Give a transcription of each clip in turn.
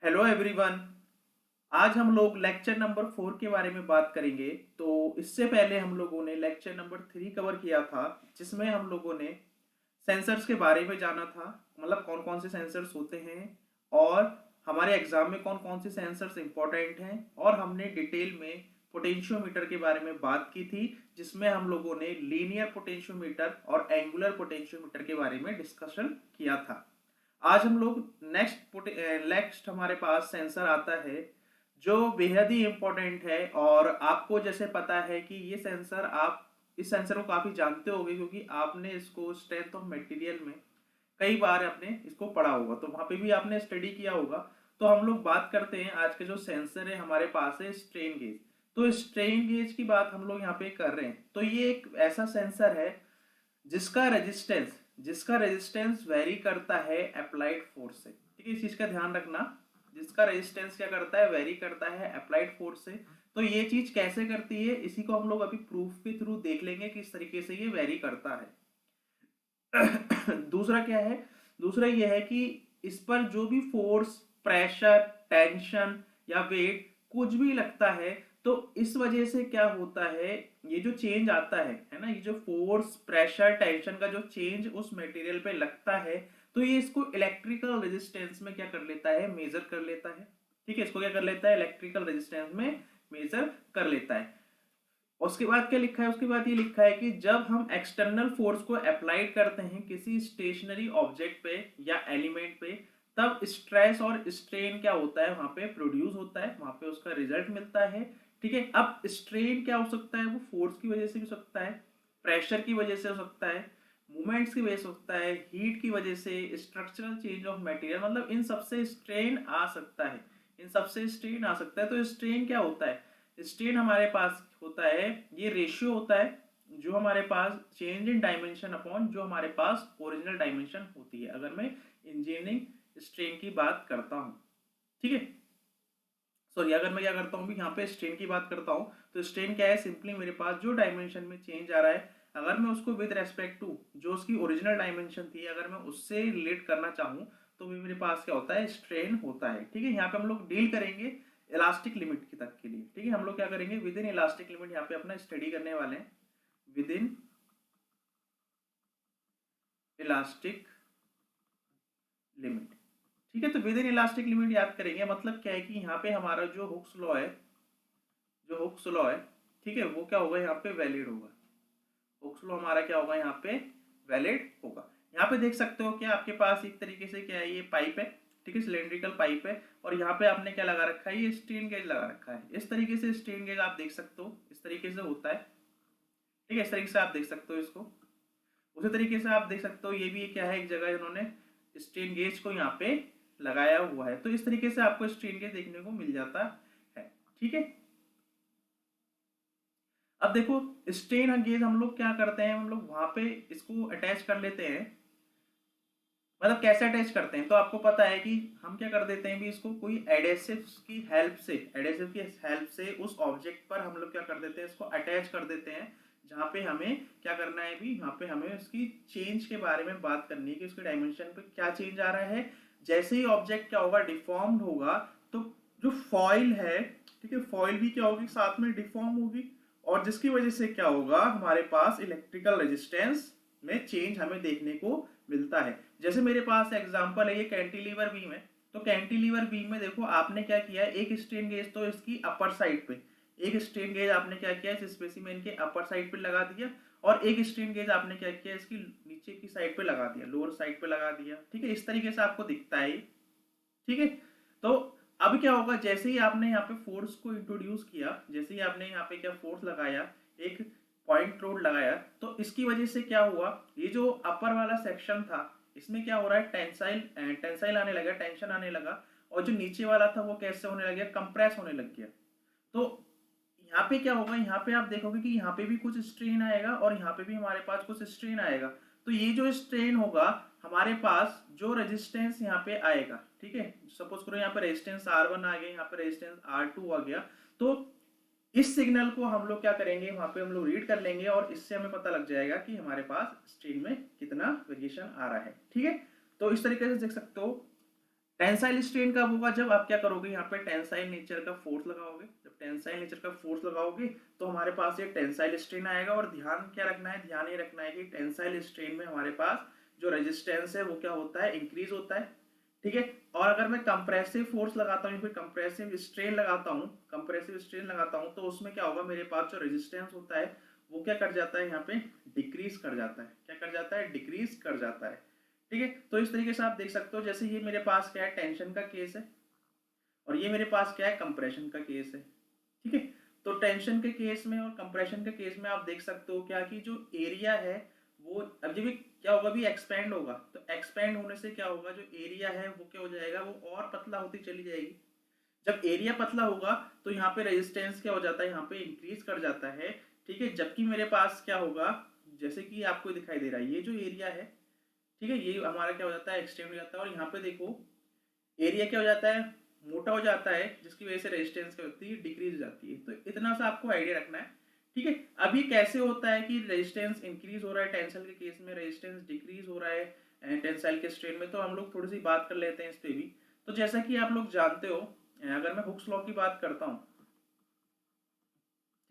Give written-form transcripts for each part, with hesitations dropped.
Hello everyone. आज हम लोग लेक्चर नंबर 4 के बारे में बात करेंगे। तो इससे पहले हम लोगों ने लेक्चर नंबर 3 कवर किया था, जिसमें हम लोगों ने सेंसर्स के बारे में जाना था। मतलब कौन कौन से सेंसर्स होते हैं और हमारे एग्जाम में कौन कौन से सेंसर्स इंपॉर्टेंट हैं। और हमने डिटेल में पोटेंशियोमीटर के बारे में बात की थी, जिसमें हम लोगों ने लीनियर पोटेंशियोमीटर और एंगुलर पोटेंशियोमीटर के बारे में डिस्कशन किया था। आज हम लोग नेक्स्ट हमारे पास सेंसर आता है, जो बेहद ही इम्पोर्टेंट है। और आपको जैसे पता है कि ये सेंसर, आप इस सेंसर को काफ़ी जानते होंगे, क्योंकि आपने इसको स्ट्रेंथ ऑफ मटेरियल में कई बार आपने इसको पढ़ा होगा, तो वहाँ पे भी आपने स्टडी किया होगा। तो हम लोग बात करते हैं आज के जो सेंसर है हमारे पास है स्ट्रेन गेज। तो स्ट्रेन गेज की बात हम लोग यहाँ पे कर रहे हैं। तो ये एक ऐसा सेंसर है जिसका रेजिस्टेंस वेरी करता है अप्लाइड फोर्स से। ठीक है, इस चीज का ध्यान रखना। जिसका रेजिस्टेंस क्या करता है, वेरी करता है अप्लाइड फोर्स से। तो ये चीज कैसे करती है, इसी को हम लोग अभी प्रूफ के थ्रू देख लेंगे किस तरीके से ये वेरी करता है। दूसरा क्या है, दूसरा ये है कि इस पर जो भी फोर्स, प्रेशर, टेंशन या वेट कुछ भी लगता है, तो इस वजह से क्या होता है, ये जो चेंज आता है ना, ये जो फोर्स, प्रेशर, टेंशन का जो चेंज उस मटेरियल पे लगता है, तो ये इसको इलेक्ट्रिकल रेजिस्टेंस में क्या कर लेता है, मेजर कर लेता है। ठीक है, इसको क्या कर लेता है, इलेक्ट्रिकल रेजिस्टेंस में मेजर कर लेता है। उसके बाद क्या लिखा है, उसके बाद ये लिखा है कि जब हम एक्सटर्नल फोर्स को अप्लाइड करते हैं किसी स्टेशनरी ऑब्जेक्ट पे या एलिमेंट पे, तब स्ट्रेस और स्ट्रेन क्या होता है, वहां पे प्रोड्यूस होता है, वहां पे उसका रिजल्ट मिलता है। ठीक है, अब स्ट्रेन क्या हो सकता है, वो फोर्स की वजह से भी हो सकता है, प्रेशर की वजह से हो सकता है, मूवमेंट्स की वजह से हो सकता है, हीट की वजह से, स्ट्रक्चरल चेंज ऑफ मटेरियल, मतलब इन सबसे स्ट्रेन आ सकता है। इन सबसे स्ट्रेन आ सकता है। तो स्ट्रेन क्या होता है, स्ट्रेन हमारे पास होता है, ये रेशियो होता है जो हमारे पास चेंज इन डायमेंशन अपॉन जो हमारे पास ओरिजिनल डायमेंशन होती है, अगर मैं इंजीनियरिंग स्ट्रेन की बात करता हूँ। ठीक है, सॉरी, अगर मैं क्या करता हूँ भी यहाँ पे स्ट्रेन की बात करता हूँ, तो स्ट्रेन क्या है, सिंपली मेरे पास जो डायमेंशन में चेंज आ रहा है, अगर मैं उसको विद रेस्पेक्ट टू जो उसकी ओरिजिनल डायमेंशन थी, अगर मैं उससे रिलेट करना चाहूँ, तो भी मेरे पास क्या होता है, स्ट्रेन होता है। ठीक है, यहाँ पे हम लोग डील करेंगे इलास्टिक लिमिट की तक के लिए। ठीक है, हम लोग क्या करेंगे, विद इन इलास्टिक लिमिट यहाँ पे अपना स्टडी करने वाले हैं। With in elastic limit. ठीक है, तो विद इन इलास्टिक लिमिट याद करेंगे, मतलब क्या है कि यहाँ पे हमारा जो हुक्स लॉ है, जो हुक्स लॉ है, ठीक है, वो क्या होगा, यहाँ पे वैलिड होगा। हुक्स लॉ हमारा क्या होगा, यहाँ पे वैलिड होगा। यहाँ पे देख सकते हो कि आपके पास एक तरीके से क्या है, ये पाइप है। ठीक है, सिलेंड्रिकल पाइप है, और यहाँ पे आपने क्या लगा रखा है, ये स्ट्रेन गेज लगा रखा है। इस तरीके से स्ट्रेन गेज आप देख सकते हो, इस तरीके से होता है। ठीक है, इस तरीके से आप देख सकते हो इसको। उसी तरीके से आप देख सकते हो, ये भी क्या है, एक जगह इन्होंने स्ट्रेन गेज को यहाँ पे लगाया हुआ है। तो इस तरीके से आपको स्ट्रेन गेज देखने को मिल जाता है। ठीक है, अब देखो, स्ट्रेन गेज हम लोग क्या करते हैं, हम लोग वहां पे इसको अटैच कर लेते हैं। मतलब कैसे अटैच करते हैं, तो आपको पता है कि हम क्या कर देते हैं भी, इसको कोई एडेसिव की हेल्प से, एडेसिव की हेल्प से उस ऑब्जेक्ट पर हम लोग क्या कर देते हैं, इसको अटैच कर देते हैं। जहाँ पे हमें क्या करना है भी, यहाँ पे हमें उसकी चेंज के बारे में बात करनी है कि उसके डायमेंशन पे क्या चेंज आ रहा है। जैसे ही ऑब्जेक्ट क्या होगा, डिफॉर्म्ड होगा, तो जो फॉइल है, ठीक है, फॉइल भी क्या होगी, साथ में डिफॉर्म होगी। और जिसकी वजह से क्या होगा, हमारे पास इलेक्ट्रिकल रेजिस्टेंस में चेंज हमें देखने को मिलता है। जैसे मेरे पास एग्जांपल है, ये कैंटिलीवर बीम है। तो कैंटिलीवर बीम में देखो, आपने क्या किया है, एक स्ट्रेन गेज तो इसकी अपर साइड पे, एक स्ट्रेन गेज आपने क्या किया, इस स्पेसिमेन के अपर साइड पे लगा दिया, और एक स्ट्रेन गेज आपने क्या किया, इसकी नीचे की साइड पे लगा दिया, लोअर साइड पे लगा दिया। ठीक है, इस तरीके से आपको दिखता है। ठीक है, तो अब क्या होगा, जैसे ही आपने यहाँ पे फोर्स को इंट्रोड्यूस किया, जैसे ही आपने यहाँ पे क्या फोर्स लगाया, एक पॉइंट लोड लगाया, तो इसकी वजह से क्या हुआ, ये जो अपर वाला सेक्शन था, इसमें क्या हो रहा है, टेंसाइल टेंसाइल आने लगा, टेंशन आने लगा। और जो नीचे वाला था वो कैसे होने लग गया, कंप्रेस होने लग गया। तो यहाँ पे क्या होगा, यहाँ पे आप देखोगे कि यहाँ पे भी कुछ स्ट्रेन आएगा, और यहाँ पे भी हमारे पास कुछ स्ट्रेन आएगा। तो ये जो स्ट्रेन होगा, हमारे पास जो रेजिस्टेंस यहाँ पे आएगा, ठीक है, सपोज करो यहाँ पे रेजिस्टेंस R1 आ गया, यहाँ पे रेजिस्टेंस R2 आ गया। तो इस सिग्नल को हम लोग क्या करेंगे, वहां पे हम लोग रीड कर लेंगे, और इससे हमें पता लग जाएगा कि हमारे पास स्ट्रेन में कितना वेरिएशन आ रहा है। ठीक है, तो इस तरीके से देख सकते हो, टेंसाइल स्ट्रेन कब होगा, जब आप क्या करोगे, यहाँ पे टेंसाइल नेचर का फोर्स लगाओगे। जब टेंसाइल नेचर का फोर्स लगाओगे तो हमारे पास ये टेंसाइल स्ट्रेन आएगा। और ध्यान क्या रखना है, ध्यान ये रखना है कि टेंसाइल स्ट्रेन में हमारे पास जो रेजिस्टेंस है वो क्या होता है, इंक्रीज होता है। ठीक है। और अगर मैं कंप्रेसिव फोर्स लगाता हूँ, फिर कंप्रेसिव स्ट्रेन लगाता हूँ, कंप्रेसिव स्ट्रेन लगाता हूँ, तो उसमें क्या होगा, मेरे पास जो रेजिस्टेंस होता है वो क्या कर जाता है, यहाँ पे डिक्रीज कर जाता है। क्या कर जाता है, डिक्रीज कर जाता है। ठीक है। तो इस तरीके से आप देख सकते हो, जैसे ये मेरे पास क्या है, टेंशन का केस है, और ये मेरे पास क्या है, कंप्रेशन का केस है। ठीक है। तो टेंशन के केस में और कंप्रेशन के केस में आप देख सकते हो क्या कि जो एरिया है वो अब जब भी क्या होगा, भी एक्सपेंड होगा, तो एक्सपेंड होने से क्या होगा, जो एरिया है वो क्या हो जाएगा, वो और पतला होती चली जाएगी। जब एरिया पतला होगा तो यहाँ पे रेजिस्टेंस क्या हो जाता है, यहाँ पे इंक्रीज कर जाता है। ठीक है। जबकि मेरे पास क्या होगा, जैसे कि आपको दिखाई दे रहा है, ये जो एरिया है, ठीक है, ये हमारा क्या हो जाता है, एक्सटेंड हो जाता है। और यहाँ पे देखो एरिया क्या हो जाता है, मोटा हो जाता है, जिसकी वजह से रेजिस्टेंस क्या होती है, डिक्रीज हो जाती है। तो इतना सा आपको आइडिया रखना है। ठीक है। अभी कैसे होता है कि रेजिस्टेंस इंक्रीज हो रहा है टेंसाइल के केस में, रेजिस्टेंस डिक्रीज हो रहा है टेंसाइल के स्ट्रेन में, तो हम लोग थोड़ी सी बात कर लेते हैं इस पे भी। तो जैसा कि आप लोग जानते हो, अगर मैं हुक्स लॉ की बात करता हूँ,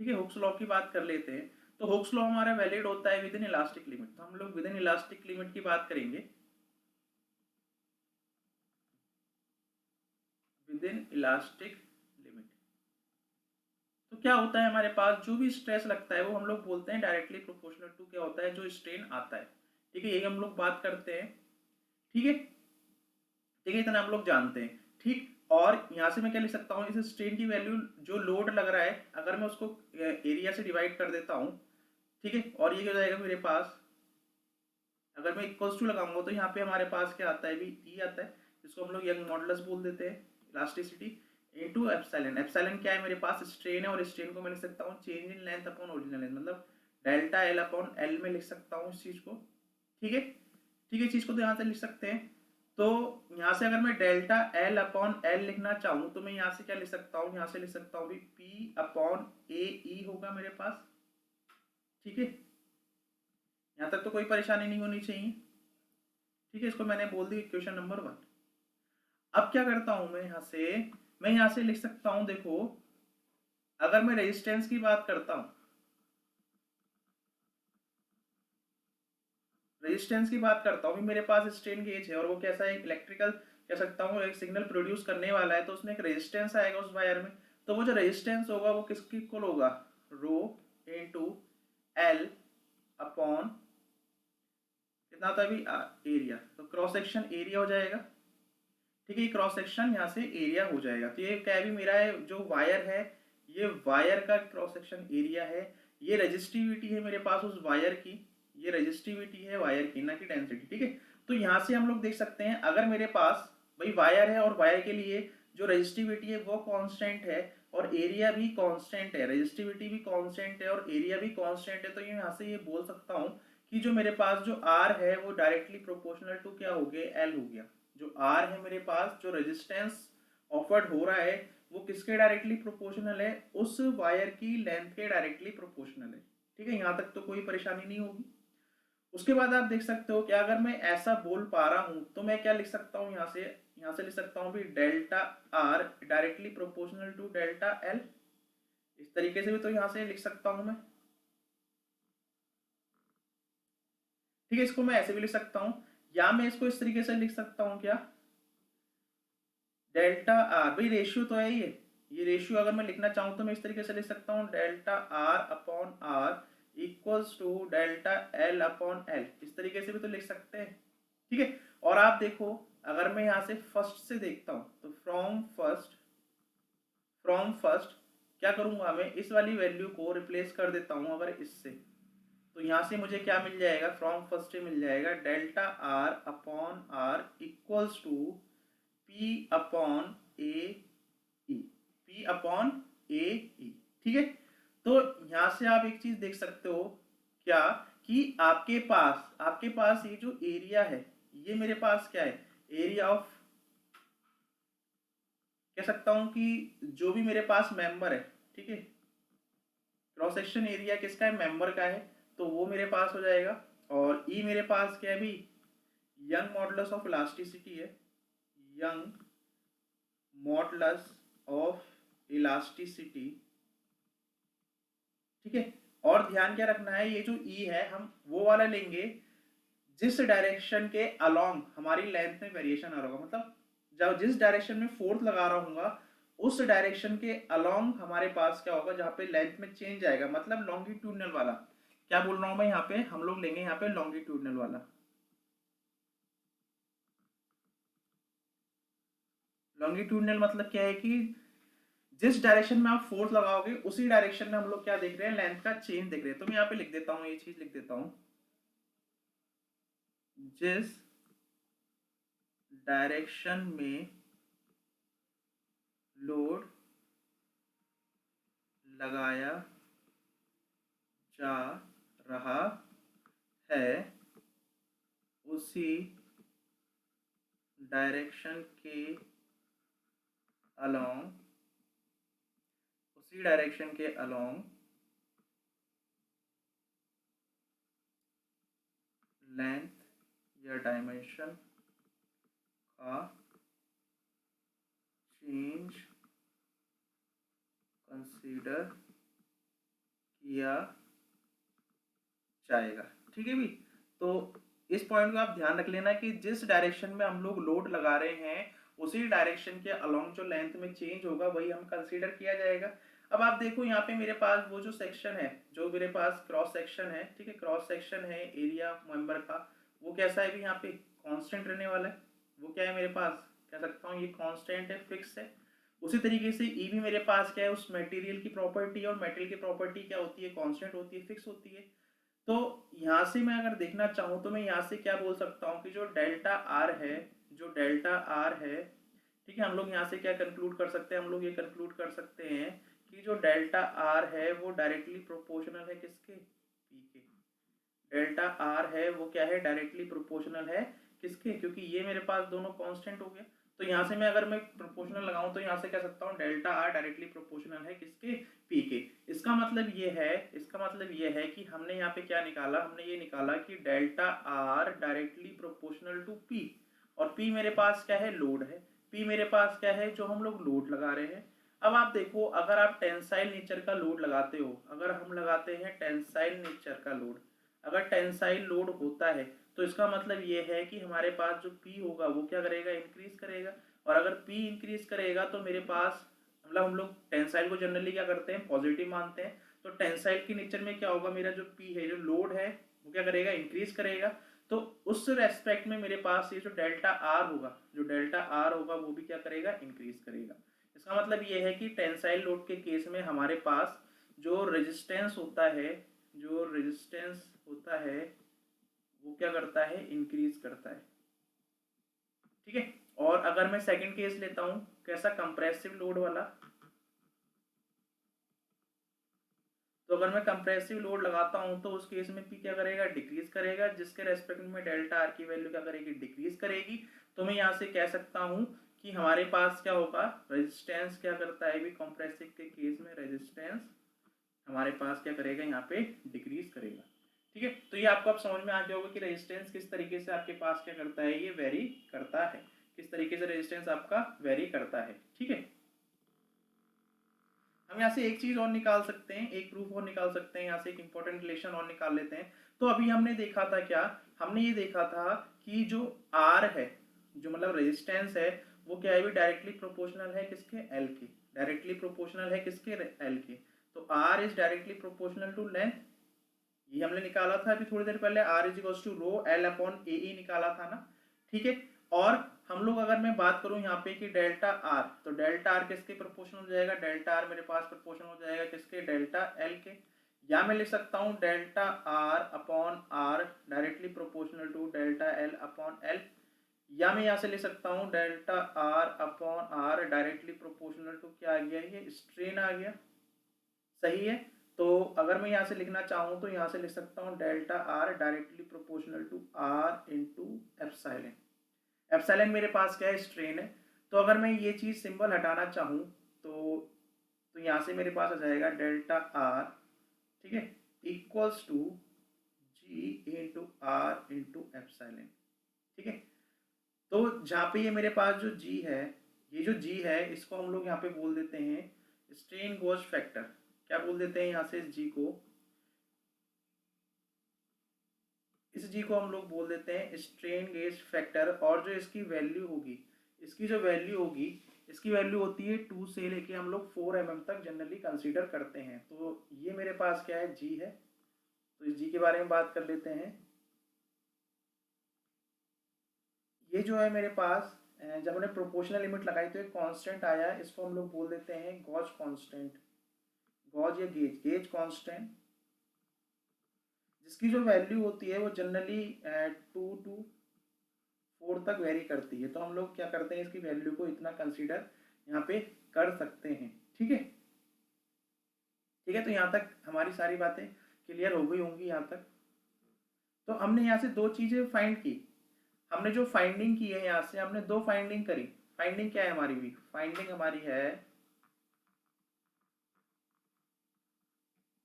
ठीक है, हुक्स लॉ की बात कर लेते हैं, तो हुक्स लॉ हमारा वैलिड होता है विद इन इलास्टिक लिमिट। तो हम लोग विद इन इलास्टिक लिमिट की बात करेंगे, विद इन इलास्टिक लिमिट। तो क्या होता है, हमारे पास जो भी स्ट्रेस लगता है वो हम लोग बोलते हैं डायरेक्टली प्रोपोर्शनल टू क्या होता है, जो स्ट्रेन आता है। ठीक है, यही हम लोग बात करते हैं। ठीक है। ठीक है, इतना हम लोग जानते हैं। ठीक। और यहाँ से मैं क्या लिख सकता हूँ, इस स्ट्रेन की वैल्यू जो लोड लग रहा है, अगर मैं उसको एरिया से डिवाइड कर देता हूँ, ठीक है, और ये हो जाएगा मेरे पास, अगर मैं इक्वल्स टू लगाऊंगा तो यहाँ पे हमारे पास क्या आता है, भी ई आता है, जिसको हम लोग यंग मॉडुलस बोल देते हैं, इलास्टिसिटी इनटू एप्सिलॉन। एप्सिलॉन क्या है, मेरे पास स्ट्रेन है, और स्ट्रेन को मैं लिख सकता हूँ change in length upon original length, मतलब डेल्टा एल अपॉन एल में लिख सकता हूँ इस चीज को। ठीक है। ठीक है, इस चीज को तो यहाँ से लिख सकते हैं। तो यहाँ से अगर मैं डेल्टा एल अपॉन एल लिखना चाहूँ तो मैं यहाँ से क्या लिख सकता हूँ, यहाँ से लिख सकता हूँ भी पी अपॉन ए ई होगा मेरे पास। ठीक है। यहाँ तक तो कोई परेशानी नहीं होनी चाहिए। ठीक है, इसको मैंने बोल दी क्वेश्चन नंबर 1। अब क्या करता हूं मैं, यहाँ से मैं यहाँ से लिख सकता हूं, देखो अगर मैं रेजिस्टेंस की बात करता हूं, रेजिस्टेंस की बात करता हूं, मेरे पास स्ट्रेन गेज है और वो कैसा है, इलेक्ट्रिकल कह सकता हूँ, एक सिग्नल प्रोड्यूस करने वाला है, तो उसमें एक रेजिस्टेंस आएगा उस वायर में। तो वो जो रेजिस्टेंस होगा वो किसके इक्वल होगा, रो इनटू एल अपॉन कितना था अभी, एरिया। तो क्रॉस सेक्शन एरिया हो जाएगा। ठीक है, क्रॉस सेक्शन यहाँ से एरिया हो जाएगा। तो ये क्या भी मेरा है, जो वायर है, ये वायर का क्रॉस सेक्शन एरिया है। ये रेजिस्टिविटी है मेरे पास उस वायर की, ये रेजिस्टिविटी है वायर की, ना कि डेंसिटी। ठीक है। तो यहाँ से हम लोग देख सकते हैं, अगर मेरे पास भाई वायर है और वायर के लिए जो रेजिस्टिविटी है वो कांस्टेंट है और एरिया भी कांस्टेंट है, रेजिस्टिविटी भी कांस्टेंट है और एरिया भी कांस्टेंट है, तो ये यहाँ से ये बोल सकता हूँ कि जो मेरे पास जो आर है वो डायरेक्टली प्रोपोर्शनल टू क्या हो गया, एल हो गया। जो आर है मेरे पास, जो रेजिस्टेंस ऑफर्ड हो रहा है वो किसके डायरेक्टली प्रोपोर्शनल है, उस वायर की लेंथ के डायरेक्टली प्रोपोर्शनल है। ठीक है, यहाँ तक तो कोई परेशानी नहीं होगी। उसके बाद आप देख सकते हो कि अगर मैं ऐसा बोल पा रहा हूं तो मैं क्या लिख सकता हूं, यहाँ से लिख सकता हूं भी delta R directly proportional to delta L. इस तरीके से भी तो यहाँ से लिख सकता हूं मैं। ठीक है, इसको मैं ऐसे भी लिख सकता हूं, या मैं इसको इस तरीके से लिख सकता हूं, क्या डेल्टा आर, भाई रेशियो तो है ये रेशियो अगर मैं लिखना चाहूँ तो मैं इस तरीके से लिख सकता हूँ, delta R upon R equals to delta L upon L. इस तरीके से भी तो लिख सकते हैं। ठीक है। और आप देखो, अगर मैं यहाँ से फर्स्ट से देखता हूँ तो फ्रॉम फर्स्ट क्या करूंगा, मैं इस वाली वैल्यू को रिप्लेस कर देता हूँ अगर इससे, तो यहाँ से मुझे क्या मिल जाएगा, फ्रॉम फर्स्ट से मिल जाएगा delta R upon R equals to P upon A E, P upon A E. ठीक है। तो यहां से आप एक चीज देख सकते हो, क्या कि आपके पास ये जो एरिया है, ये मेरे पास क्या है, एरिया ऑफ, कह सकता हूं कि जो भी मेरे पास मेंबर है, ठीक है, क्रॉस सेक्शन एरिया किसका है, मेंबर का है, तो वो मेरे पास हो जाएगा। और ई मेरे पास क्या है भी, यंग मॉडुलस ऑफ इलास्टिसिटी है, यंग मॉडुलस ऑफ इलास्टिसिटी। ठीक है, और ध्यान क्या रखना है, ये जो ई है हम वो वाला लेंगे जिस डायरेक्शन के अलोंग हमारी लेंथ में वेरिएशन आ रहा होगा, मतलब जब जिस डायरेक्शन में फोर्स लगा रहा हूँ उस डायरेक्शन के अलोंग हमारे पास क्या होगा, जहाँ पे लेंथ में चेंज आएगा, मतलब लॉन्गिट्यूडनल वाला। क्या बोल रहा हूँ मैं, यहाँ पे हम लोग लेंगे यहाँ पे लॉन्गिट्यूडनल वाला। लॉन्गिट्यूडनल मतलब क्या है कि जिस डायरेक्शन में आप फोर्स लगाओगे उसी डायरेक्शन में हम लोग क्या देख रहे हैं, लेंथ का चेंज देख रहे हैं। तो मैं यहाँ पे लिख देता हूँ, ये चीज लिख देता हूँ, जिस डायरेक्शन में लोड लगाया जा रहा है उसी डायरेक्शन के अलोंग लेंथ या डायमेंशन का चेंज कंसीडर किया जाएगा। ठीक है भी, तो इस पॉइंट को आप ध्यान रख लेना कि जिस डायरेक्शन में हम लोग लोड लगा रहे हैं उसी डायरेक्शन के अलोंग जो लेंथ में चेंज होगा वही हम कंसीडर किया जाएगा। अब आप देखो यहाँ पे मेरे पास वो जो सेक्शन है, जो मेरे पास क्रॉस सेक्शन है, ठीक है, क्रॉस सेक्शन है एरिया मेंबर का, वो कैसा है भी यहाँ पे कांस्टेंट रहने वाला है। वो क्या है मेरे पास, कह सकता हूँ ये कांस्टेंट है, फिक्स है। उसी तरीके से ई भी मेरे पास क्या है, उस मटेरियल की प्रॉपर्टी, और मटेरियल की प्रॉपर्टी क्या होती है, कांस्टेंट होती है, फिक्स होती है। तो यहाँ से मैं अगर देखना चाहूँ तो मैं यहाँ से क्या बोल सकता हूँ कि जो डेल्टा आर है, जो डेल्टा आर है, ठीक है, हम लोग यहाँ से क्या कंक्लूड कर सकते हैं, हम लोग ये कंक्लूड कर सकते हैं कि जो डेल्टा आर है वो डायरेक्टली प्रोपोर्शनल है किसके, पी के। डेल्टा आर है वो क्या है, डायरेक्टली प्रोपोर्शनल है किसके, क्योंकि ये मेरे पास दोनों कांस्टेंट हो गए। तो यहाँ से मैं अगर मैं प्रोपोर्शनल लगाऊं तो यहाँ से कह सकता हूँ डेल्टा आर डायरेक्टली प्रोपोर्शनल है किसके, पी के। इसका मतलब ये है कि हमने यहाँ पे क्या निकाला, हमने ये निकाला कि delta R directly proportional to P, और पी मेरे पास क्या है, लोड है। पी मेरे पास क्या है, जो हम लोग लोड लगा रहे हैं। अब आप देखो, अगर आप टेंसाइल नेचर का लोड लगाते हो, अगर हम लगाते हैं टेंसाइल नेचर का लोड, अगर टेंसाइल लोड होता है तो इसका मतलब ये है कि हमारे पास जो P होगा वो क्या करेगा, इंक्रीज करेगा। और अगर P इंक्रीज करेगा तो मेरे पास, मतलब हम लोग टेंसाइल को जनरली क्या करते हैं, पॉजिटिव मानते हैं। तो टेंसाइल के नेचर में क्या होगा, मेरा जो P है, जो लोड है, वो क्या करेगा, इंक्रीज करेगा। तो उस रेस्पेक्ट में मेरे पास ये जो डेल्टा आर होगा, जो डेल्टा आर होगा वो भी क्या करेगा, इंक्रीज करेगा। इसका मतलब ये है कि टेंसाइल लोड के केस में हमारे पास जो रेजिस्टेंस होता है, जो रेजिस्टेंस होता है वो क्या करता है, इंक्रीज करता है। ठीक है, और अगर मैं सेकंड केस लेता हूं, कैसा, कंप्रेसिव लोड वाला, तो अगर मैं कंप्रेसिव लोड लगाता हूं तो उस केस में पी क्या करेगा, डिक्रीज करेगा, जिसके रेस्पेक्ट में डेल्टा आर की वैल्यू क्या करेगी, डिक्रीज करेगी। तो मैं यहां से कह सकता हूं कि हमारे पास क्या होगा, रेजिस्टेंस क्या करता है भी, कंप्रेसिव के केस में रेजिस्टेंस हमारे पास क्या करेगा, यहाँ पे डिक्रीज करेगा। ठीक है, तो ये आपको अब समझ में आ गया होगा कि रेजिस्टेंस किस तरीके से आपके पास क्या करता है, ये वेरी करता है, किस तरीके से रेजिस्टेंस आपका वेरी करता है। ठीक है, हम यहाँ से एक चीज और निकाल सकते हैं, एक प्रूफ और निकाल सकते हैं, यहाँ से एक इंपॉर्टेंट रिलेशन और निकाल लेते हैं। तो अभी हमने देखा था क्या, हमने ये देखा था कि जो आर है, जो मतलब रेजिस्टेंस है, वो क्या है, डायरेक्टली प्रोपोर्शनल है किसके, एल के, डायरेक्टली प्रोपोर्शनल है किसके, एल के। तो R is directly proportional to length, ये हमने निकाला था अभी थोड़ी देर पहले, R is equals to rho L upon A E निकाला था ना। ठीक है, और हम लोग अगर मैं बात करूं यहाँ पे कि डेल्टा आर, तो डेल्टा आर किसके प्रोपोर्शनल हो जाएगा, डेल्टा आर मेरे पास प्रोपोर्शनल हो जाएगा किसके, डेल्टा एल के। या मैं लिख सकता हूँ delta R upon R directly proportional to delta L upon L. या मैं यहाँ से लिख सकता हूँ delta R upon R directly proportional to क्या आ गया, ये स्ट्रेन आ गया। सही है, तो अगर मैं यहाँ से लिखना चाहूँ तो यहाँ से लिख सकता हूँ delta R directly proportional to R into epsilon. Epsilon मेरे पास क्या है, स्ट्रेन है। तो अगर मैं ये चीज़ सिंबल हटाना चाहूँ तो यहाँ से मेरे पास आ जाएगा डेल्टा आर, ठीक है, equals to G into R into epsilon. ठीक है, तो जहाँ पे ये मेरे पास जो जी है, ये जो जी है इसको हम लोग यहाँ पे बोल देते हैं स्ट्रेन गेज फैक्टर। क्या बोल देते हैं यहाँ से इस जी को, इस जी को हम लोग बोल देते हैं स्ट्रेन गेज फैक्टर। और जो इसकी वैल्यू होगी, इसकी जो वैल्यू होगी, इसकी वैल्यू होती है 2 से लेके हम लोग 4 mm तक जनरली कंसीडर करते हैं। तो ये मेरे पास क्या है, जी है। तो इस जी के बारे में बात कर लेते हैं। ये जो है मेरे पास जब हमने प्रोपोर्शनल लिमिट लगाई तो एक कांस्टेंट आया, इसको हम लोग बोल देते हैं गॉज कांस्टेंट, गॉज या गेज, गेज कांस्टेंट, जिसकी जो वैल्यू होती है वो जनरली 2 to 4 तक वेरी करती है। तो हम लोग क्या करते हैं, इसकी वैल्यू को इतना कंसीडर यहाँ पे कर सकते हैं। ठीक है, ठीक है। तो यहाँ तक हमारी सारी बातें क्लियर हो गई होंगी यहाँ तक। तो हमने यहाँ से दो चीजें फाइंड की। हमने जो फाइंडिंग की है, यहाँ से हमने दो फाइंडिंग करी। फाइंडिंग क्या है हमारी, भी फाइंडिंग हमारी है,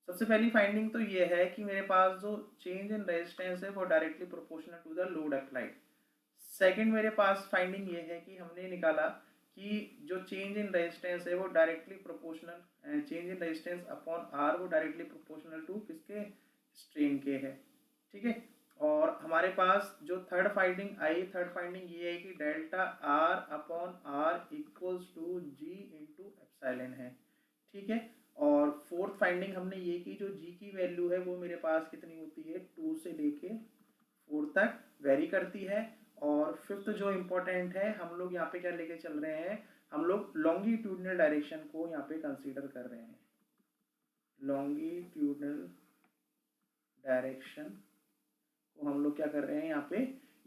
सबसे पहली फाइंडिंग तो ये है कि मेरे पास जो चेंज इन रेजिस्टेंस है वो directly proportional to the load applied. Second मेरे पास फाइंडिंग ये है कि हमने निकाला कि जो चेंज इन रेजिस्टेंस है वो directly proportional, change in resistance upon R वो डायरेक्टली प्रोपोर्शनल टू किसके, स्ट्रेन के है। ठीक है। और हमारे पास जो थर्ड फाइंडिंग आई, थर्ड फाइंडिंग ये है कि delta R upon R equals to G into epsilon है। ठीक है। और फोर्थ फाइंडिंग हमने ये की, जो जी की वैल्यू है वो मेरे पास कितनी होती है, 2 से लेके 4 तक वेरी करती है। और फिफ्थ जो इम्पोर्टेंट है, हम लोग यहाँ पे क्या लेके चल रहे हैं, हम लोग लॉन्गिट्यूडनल डायरेक्शन को यहाँ पे कंसीडर कर रहे हैं। लॉन्गिट्यूडनल डायरेक्शन को हम लोग क्या कर रहे हैं, यहाँ पे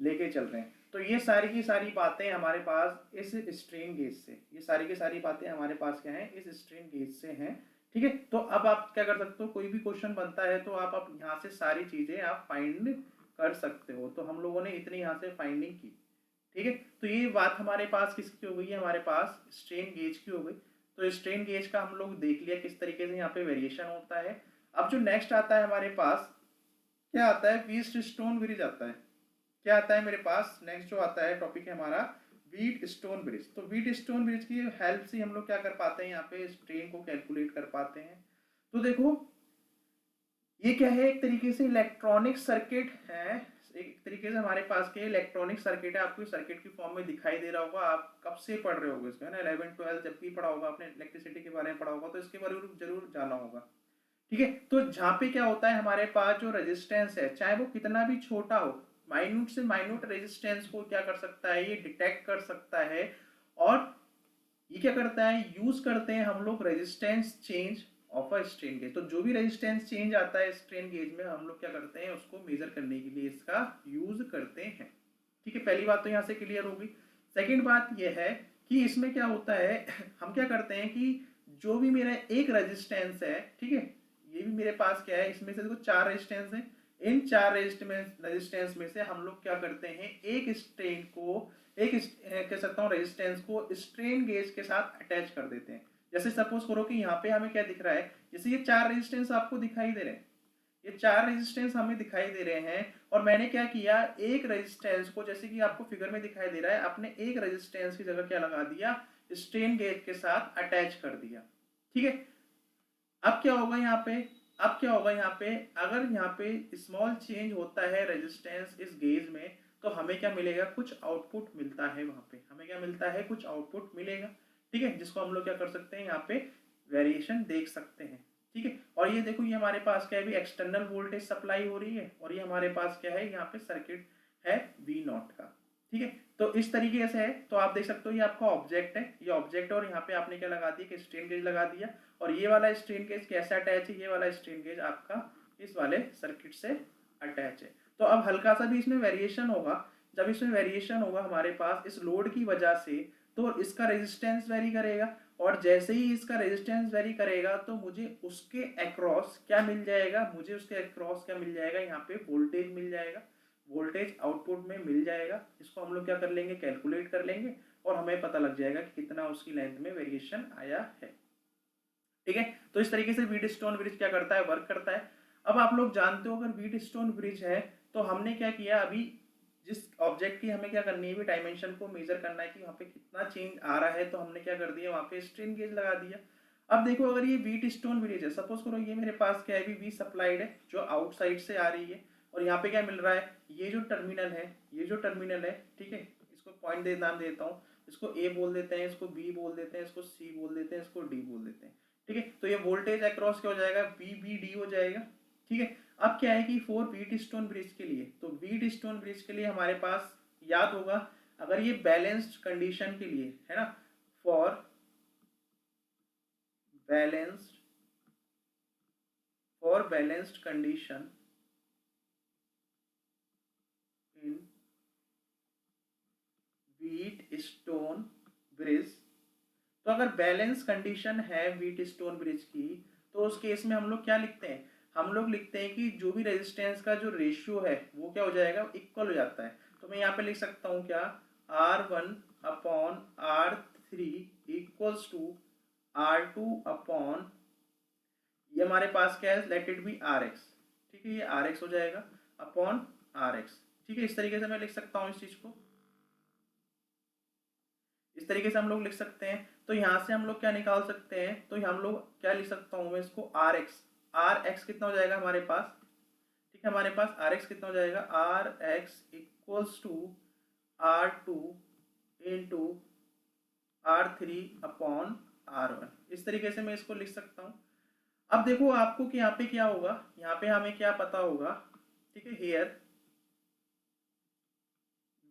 लेके चल रहे हैं। तो ये सारी की सारी बातें हमारे पास इस स्ट्रेन गेज से, ये सारी की सारी बातें हमारे पास क्या है, इस स्ट्रेन गेज से हैं। ठीक है। तो अब आप क्या कर सकते हो, कोई भी क्वेश्चन बनता है तो आप यहाँ से सारी चीजें आप फाइंड कर सकते हो। तो हम लोगों ने इतनी यहाँ से फाइंडिंग की। ठीक है। तो ये बात हमारे पास किसकी हो गई है, हमारे पास स्ट्रेन गेज की हो गई। तो स्ट्रेन गेज का हम लोग देख लिया किस तरीके से यहाँ पे वेरिएशन होता है। अब जो नेक्स्ट आता है हमारे पास, क्या आता है, व्हीट स्टोन ब्रिज आता है। क्या आता है मेरे पास, नेक्स्ट जो आता है टॉपिक है हमारा व्हीट स्टोन ब्रिज। तो व्हीट स्टोन ब्रिज की हेल्प से हम लोग क्या कर पाते हैं, यहाँ पे स्ट्रेन को कैलकुलेट कर पाते हैं। तो देखो ये क्या है, एक तरीके से इलेक्ट्रॉनिक सर्किट है, एक तरीके से हमारे पास के इलेक्ट्रॉनिक सर्किट है। आपको सर्किट की फॉर्म में दिखाई दे रहा होगा, आप कब से पढ़ रहे होगे इसका, है ना, 11-12 जब भी पढ़ा होगा आपने, इलेक्ट्रिसिटी के बारे में पढ़ा होगा, तो इसके बारे में जरूर जाना होगा। ठीक है। तो जहाँ पे क्या होता है, हमारे पास जो रेजिस्टेंस है चाहे वो कितना भी छोटा हो, माइन्यूट से माइन्यूट रेजिस्टेंस को क्या कर सकता है, ये डिटेक्ट कर सकता है। और ये क्या करता है, यूज करते हैं हम लोग resistance change of a strain gauge. तो जो भी रेजिस्टेंस चेंज आता है स्ट्रेन गेज में, हम लोग क्या करते हैं, उसको मेजर करने के लिए इसका यूज करते हैं। ठीक है, पहली बात तो यहाँ से क्लियर होगी। सेकेंड बात यह है कि इसमें क्या होता है, हम क्या करते हैं कि जो भी मेरा एक रेजिस्टेंस है, ठीक है, ये भी मेरे पास क्या है, इसमें से देखो 4 रेजिस्टेंस है। इन 4 रेजिस्टेंस में से हम लोग क्या करते हैं, एक स्ट्रेन को, एक कह सकता हूँ रेजिस्टेंस को स्ट्रेन गेज के साथ अटैच कर देते हैं। जैसे सपोज करो कि यहाँ पे हमें क्या दिख रहा है, जैसे ये 4 रेजिस्टेंस आपको दिखाई दे रहे हैं, ये 4 रेजिस्टेंस हमें दिखाई दे रहे हैं। और मैंने क्या किया, एक रेजिस्टेंस को, जैसे कि आपको फिगर में दिखाई दे रहा है, आपने एक रेजिस्टेंस की जगह क्या लगा दिया, स्ट्रेन गेज के साथ अटैच कर दिया। ठीक है। अब क्या होगा यहाँ पे, अब क्या होगा यहाँ पे, अगर यहाँ पे स्मॉल चेंज होता है रेजिस्टेंस इस गेज में, तो हमें क्या मिलेगा, कुछ आउटपुट मिलता है, वहां पे हमें क्या मिलता है, कुछ आउटपुट मिलेगा। ठीक है, जिसको हम लोग क्या कर सकते हैं, यहाँ पे वेरिएशन देख सकते हैं। ठीक है। और ये देखो, ये हमारे पास क्या है, भी एक्सटर्नल वोल्टेज सप्लाई हो रही है, और ये हमारे पास क्या है, यहाँ पे सर्किट है V0 का। ठीक है। तो इस तरीके से है, तो आप देख सकते हो ये आपका ऑब्जेक्ट है, ये ऑब्जेक्ट है, और यहाँ पे आपने क्या लगा दिया कि स्ट्रेन गेज लगा दिया। और ये वाला स्ट्रेन गेज कैसे अटैच है, ये वाला स्ट्रेन गेज आपका इस वाले सर्किट से अटैच है। तो अब हल्का सा भी इसमें वेरिएशन होगा, जब इसमें वेरिएशन होगा हमारे पास इस लोड की वजह से, तो इसका रेजिस्टेंस वेरी करेगा। और जैसे ही इसका रेजिस्टेंस वेरी करेगा तो मुझे उसके अक्रॉस क्या मिल जाएगा, मुझे उसके अक्रॉस क्या मिल जाएगा, यहाँ पे वोल्टेज मिल जाएगा, वोल्टेज आउटपुट में मिल जाएगा। इसको हम लोग क्या कर लेंगे, कैलकुलेट कर लेंगे, और हमें पता लग जाएगा कि कितना उसकी लेंथ में वेरिएशन आया है। ठीक है। तो इस तरीके से व्हीट स्टोन ब्रिज क्या करता है, वर्क करता है। अब आप लोग जानते हो, अगर व्हीट स्टोन ब्रिज है तो हमने क्या किया, अभी जिस ऑब्जेक्ट की हमें क्या करनी है भी डायमेंशन को मेजर करना है कि वहाँ पे कितना चेंज आ रहा है, तो हमने क्या कर दिया, वहाँ पे स्ट्रेन गेज लगा दिया। अब देखो अगर ये वीट स्टोन ब्रिज है, सपोज करो ये मेरे पास क्या है, वी सप्लाइड है जो आउटसाइड से आ रही है, और यहाँ पे क्या मिल रहा है, ये जो टर्मिनल है, ये जो टर्मिनल है, ठीक है, इसको पॉइंट दे नाम देता हूँ, इसको ए बोल देते हैं, इसको बी बोल देते हैं, इसको सी बोल देते हैं, इसको डी बोल देते हैं, ठीक है। तो ये वोल्टेज अक्रॉस क्या हो जाएगा, वी बी डी हो जाएगा, ठीक है। अब क्या है कि फॉर व्हीट स्टोन ब्रिज के लिए, तो व्हीट स्टोन ब्रिज के लिए हमारे पास याद होगा, अगर ये बैलेंस्ड कंडीशन के लिए है ना, for balanced condition in wheat stone bridge, तो अगर बैलेंस कंडीशन है व्हीट स्टोन ब्रिज की, तो उस केस में हम लोग क्या लिखते हैं, हम लोग लिखते हैं कि जो भी रेजिस्टेंस का जो रेशियो है वो क्या हो जाएगा, इक्वल हो जाता है। तो मैं यहाँ पे लिख सकता हूँ क्या, R1/R3 इक्वल्स टू R2 ये हमारे पास क्या है, लेट इट बी RX, ठीक है, ये RX हो जाएगा अपॉन RX, ठीक है। इस तरीके से मैं लिख सकता हूँ इस चीज को, इस तरीके से हम लोग लिख सकते हैं। तो यहाँ से हम लोग क्या निकाल सकते हैं, तो हम लोग क्या लिख सकता हूँ मैं इसको, RX कितना हो जाएगा हमारे पास, ठीक है, हमारे पास RX कितना हो जाएगा, RX equals to R2 into R3/R1, इस तरीके से मैं इसको लिख सकता हूँ। अब देखो आपको कि यहाँ पे क्या होगा, यहाँ पे हमें क्या पता होगा, ठीक है, हियर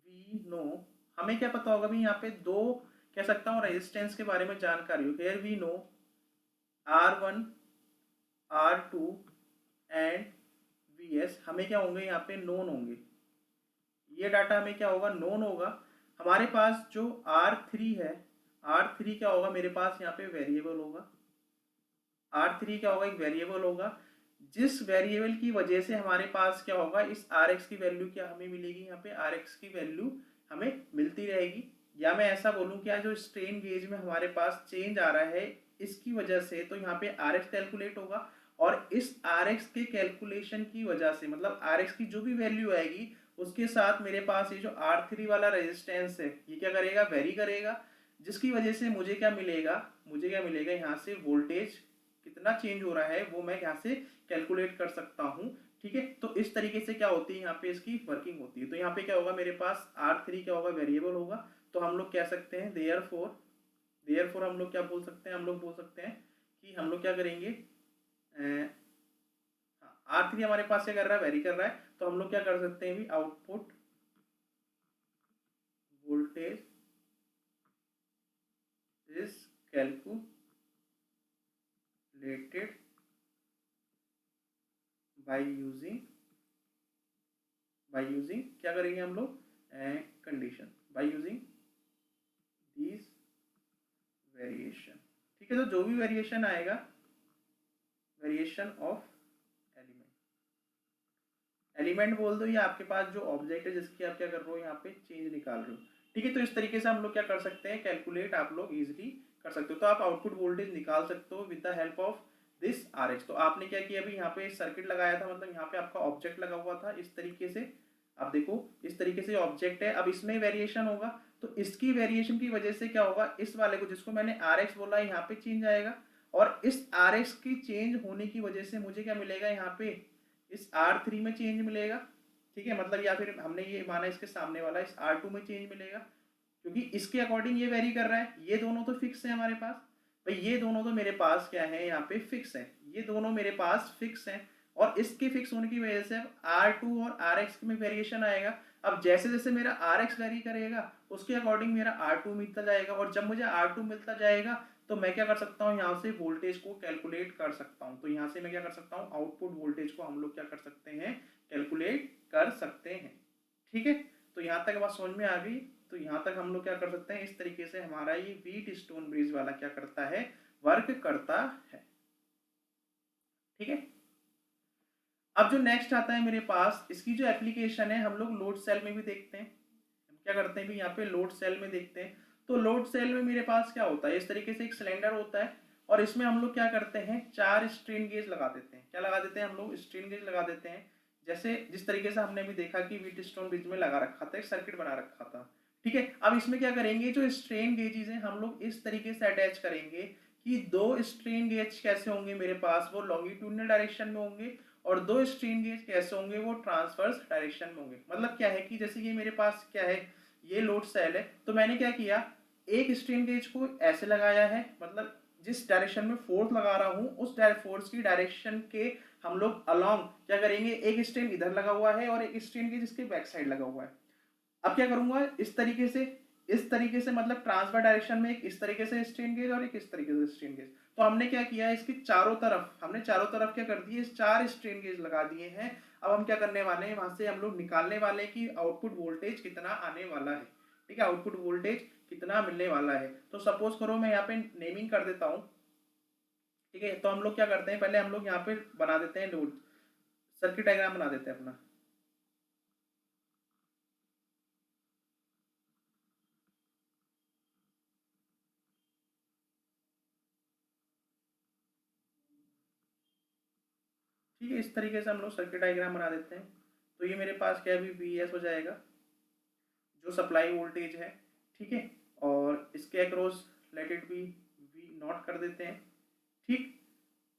वी नो, हमें क्या पता होगा भी, यहाँ पे दो कह सकता हूँ रेजिस्टेंस के बारे में जानकारी हो, here we know R1 R2 and VS हमें क्या होंगे, यहाँ पे नोन होंगे, ये डाटा हमें क्या होगा, नोन होगा। हमारे पास जो R3 है, R3 क्या होगा मेरे पास यहाँ पे वेरिएबल होगा, R3 क्या होगा, एक वेरिएबल होगा, जिस वेरिएबल की वजह से हमारे पास क्या होगा, इस RX की वैल्यू क्या हमें मिलेगी, यहाँ पे RX की वैल्यू हमें मिलती रहेगी। या मैं ऐसा बोलूँ क्या, जो स्ट्रेन गेज में हमारे पास चेंज आ रहा है इसकी वजह से, तो यहाँ पे RX कैलकुलेट होगा, और इस RX के कैलकुलेशन की वजह से, मतलब RX की जो भी वैल्यू आएगी उसके साथ मेरे पास ये जो R3 वाला रेजिस्टेंस है ये क्या करेगा, वेरी करेगा, जिसकी वजह से मुझे क्या मिलेगा, यहाँ से वोल्टेज कितना चेंज हो रहा है वो मैं यहाँ से कैलकुलेट कर सकता हूँ, ठीक है। तो इस तरीके से क्या होती है यहाँ पे इसकी वर्किंग होती है। तो यहाँ पे क्या होगा, मेरे पास R3 क्या होगा, वेरिएबल होगा, तो हम लोग कह सकते हैं देयरफॉर हम लोग क्या बोल सकते हैं, हम लोग बोल सकते हैं कि हम लोग क्या करेंगे, R3 हमारे पास क्या कर रहा है, वेरी कर रहा है, तो हम लोग क्या कर सकते हैं भी, output voltage is calculated by using क्या करेंगे हम लोग, condition, by using these variation, ठीक है। तो जो भी वेरिएशन आएगा, वेरिएशन ऑफ एलिमेंट बोल दो, या आपके पास जो ऑब्जेक्ट है जिसकी आप क्या कर रहे हो, यहाँ पे चेंज निकाल रहे हो, ठीक है। तो इस तरीके से हम लोग क्या कर सकते हैं, कैलकुलेट आप लोग इजीली कर सकते हो। तो आप आउटपुट वोल्टेज निकाल सकते हो with the help of this RX। तो आपने क्या किया, अभी यहाँ पे सर्किट लगाया था, मतलब यहाँ पे आपका ऑब्जेक्ट लगा हुआ था इस तरीके से, आप देखो इस तरीके से ऑब्जेक्ट है, अब इसमें वेरिएशन होगा, तो इसकी वेरिएशन की वजह से क्या होगा, इस वाले को जिसको मैंने RX बोला है यहाँ पे चेंज आएगा, और इस RX की चेंज होने की वजह से मुझे क्या मिलेगा, यहाँ पे इस R3 में चेंज मिलेगा, ठीक है, मतलब या फिर हमने ये माना इसके सामने वाला इस R2 में चेंज मिलेगा, क्योंकि इसके अकॉर्डिंग ये वेरी कर रहा है, ये दोनों तो फिक्स है हमारे पास, भाई ये दोनों तो मेरे पास क्या है, यहाँ पे फिक्स है, ये दोनों मेरे पास फिक्स है, और इसके फिक्स होने की वजह से अब R2 और RX में वेरिएशन आएगा। अब जैसे जैसे मेरा RX वेरी करेगा उसके अकॉर्डिंग मेरा R2 मिलता जाएगा, और जब मुझे R2 मिलता जाएगा तो मैं क्या कर सकता हूँ, यहाँ से वोल्टेज को कैलकुलेट कर सकता हूँ। तो यहाँ से मैं क्या कर सकता हूँ, आउटपुट वोल्टेज को हम लोग क्या कर सकते हैं, कैलकुलेट कर सकते हैं, ठीक है। तो यहाँ तक बात समझ में आ गई। तो यहाँ तक हम लोग क्या कर सकते हैं, इस तरीके से हमारा ये व्हीट स्टोन ब्रिज वाला क्या करता है, वर्क करता है, ठीक है। अब जो नेक्स्ट आता है मेरे पास, इसकी जो एप्लीकेशन है हम लोग लोड सेल में भी देखते हैं, हम क्या करते हैं भी यहाँ पे लोड सेल में देखते हैं। तो लोड सेल में मेरे पास क्या होता है, इस तरीके से एक सिलेंडर होता है, और इसमें हम लोग क्या करते हैं, 4 स्ट्रेन गेज लगा देते हैं, क्या लगा देते हैं हम लोग, स्ट्रेन गेज लगा देते हैं, जैसे जिस तरीके से हमने अभी देखा कि व्हीट स्टोन ब्रिज में लगा रखा था, एक सर्किट बना रखा था, ठीक है। अब इसमें क्या करेंगे, जो स्ट्रेन गेजेस हैं हम लोग इस तरीके से अटैच करेंगे कि दो स्ट्रेन गेज कैसे होंगे मेरे पास, वो लॉन्गिट्यूडनल डायरेक्शन में होंगे, और दो स्ट्रेन गेज कैसे होंगे, वो ट्रांसवर्स डायरेक्शन में होंगे। मतलब क्या है कि जैसे कि मेरे पास क्या है, ये लोड सेल है, तो मैंने क्या किया, एक स्ट्रेन गेज को ऐसे लगाया है, मतलब जिस डायरेक्शन में फोर्स लगा रहा हूँ उस फोर्स की डायरेक्शन के हम लोग अलोंग क्या करेंगे, एक स्ट्रेन इधर लगा हुआ है और एक स्ट्रेन गेज इसके बैक साइड लगा हुआ है। अब क्या करूंगा, इस तरीके से मतलब ट्रांसफर डायरेक्शन में एक इस तरीके से स्ट्रेन गेज और एक इस तरीके से स्ट्रेन गेज। तो हमने क्या किया, इसके चारों तरफ क्या कर दिए, चार स्ट्रेन गेज लगा दिए हैं। अब हम क्या करने वाले हैं, वहां से हम लोग निकालने वाले हैं कि आउटपुट वोल्टेज कितना आने वाला है, ठीक है, आउटपुट वोल्टेज कितना मिलने वाला है। तो सपोज करो मैं यहाँ पे नेमिंग कर देता हूँ, ठीक है। तो हम लोग क्या करते हैं, पहले हम लोग यहाँ पे बना देते हैं लोड सर्किट डायग्राम बना देते हैं अपना। ठीक है, इस तरीके से हम लोग सर्किट डायग्राम बना देते हैं। तो ये मेरे पास क्या है, वी एस हो जाएगा जो सप्लाई वोल्टेज है, ठीक है। और इसके across let it be V naught कर देते हैं, ठीक।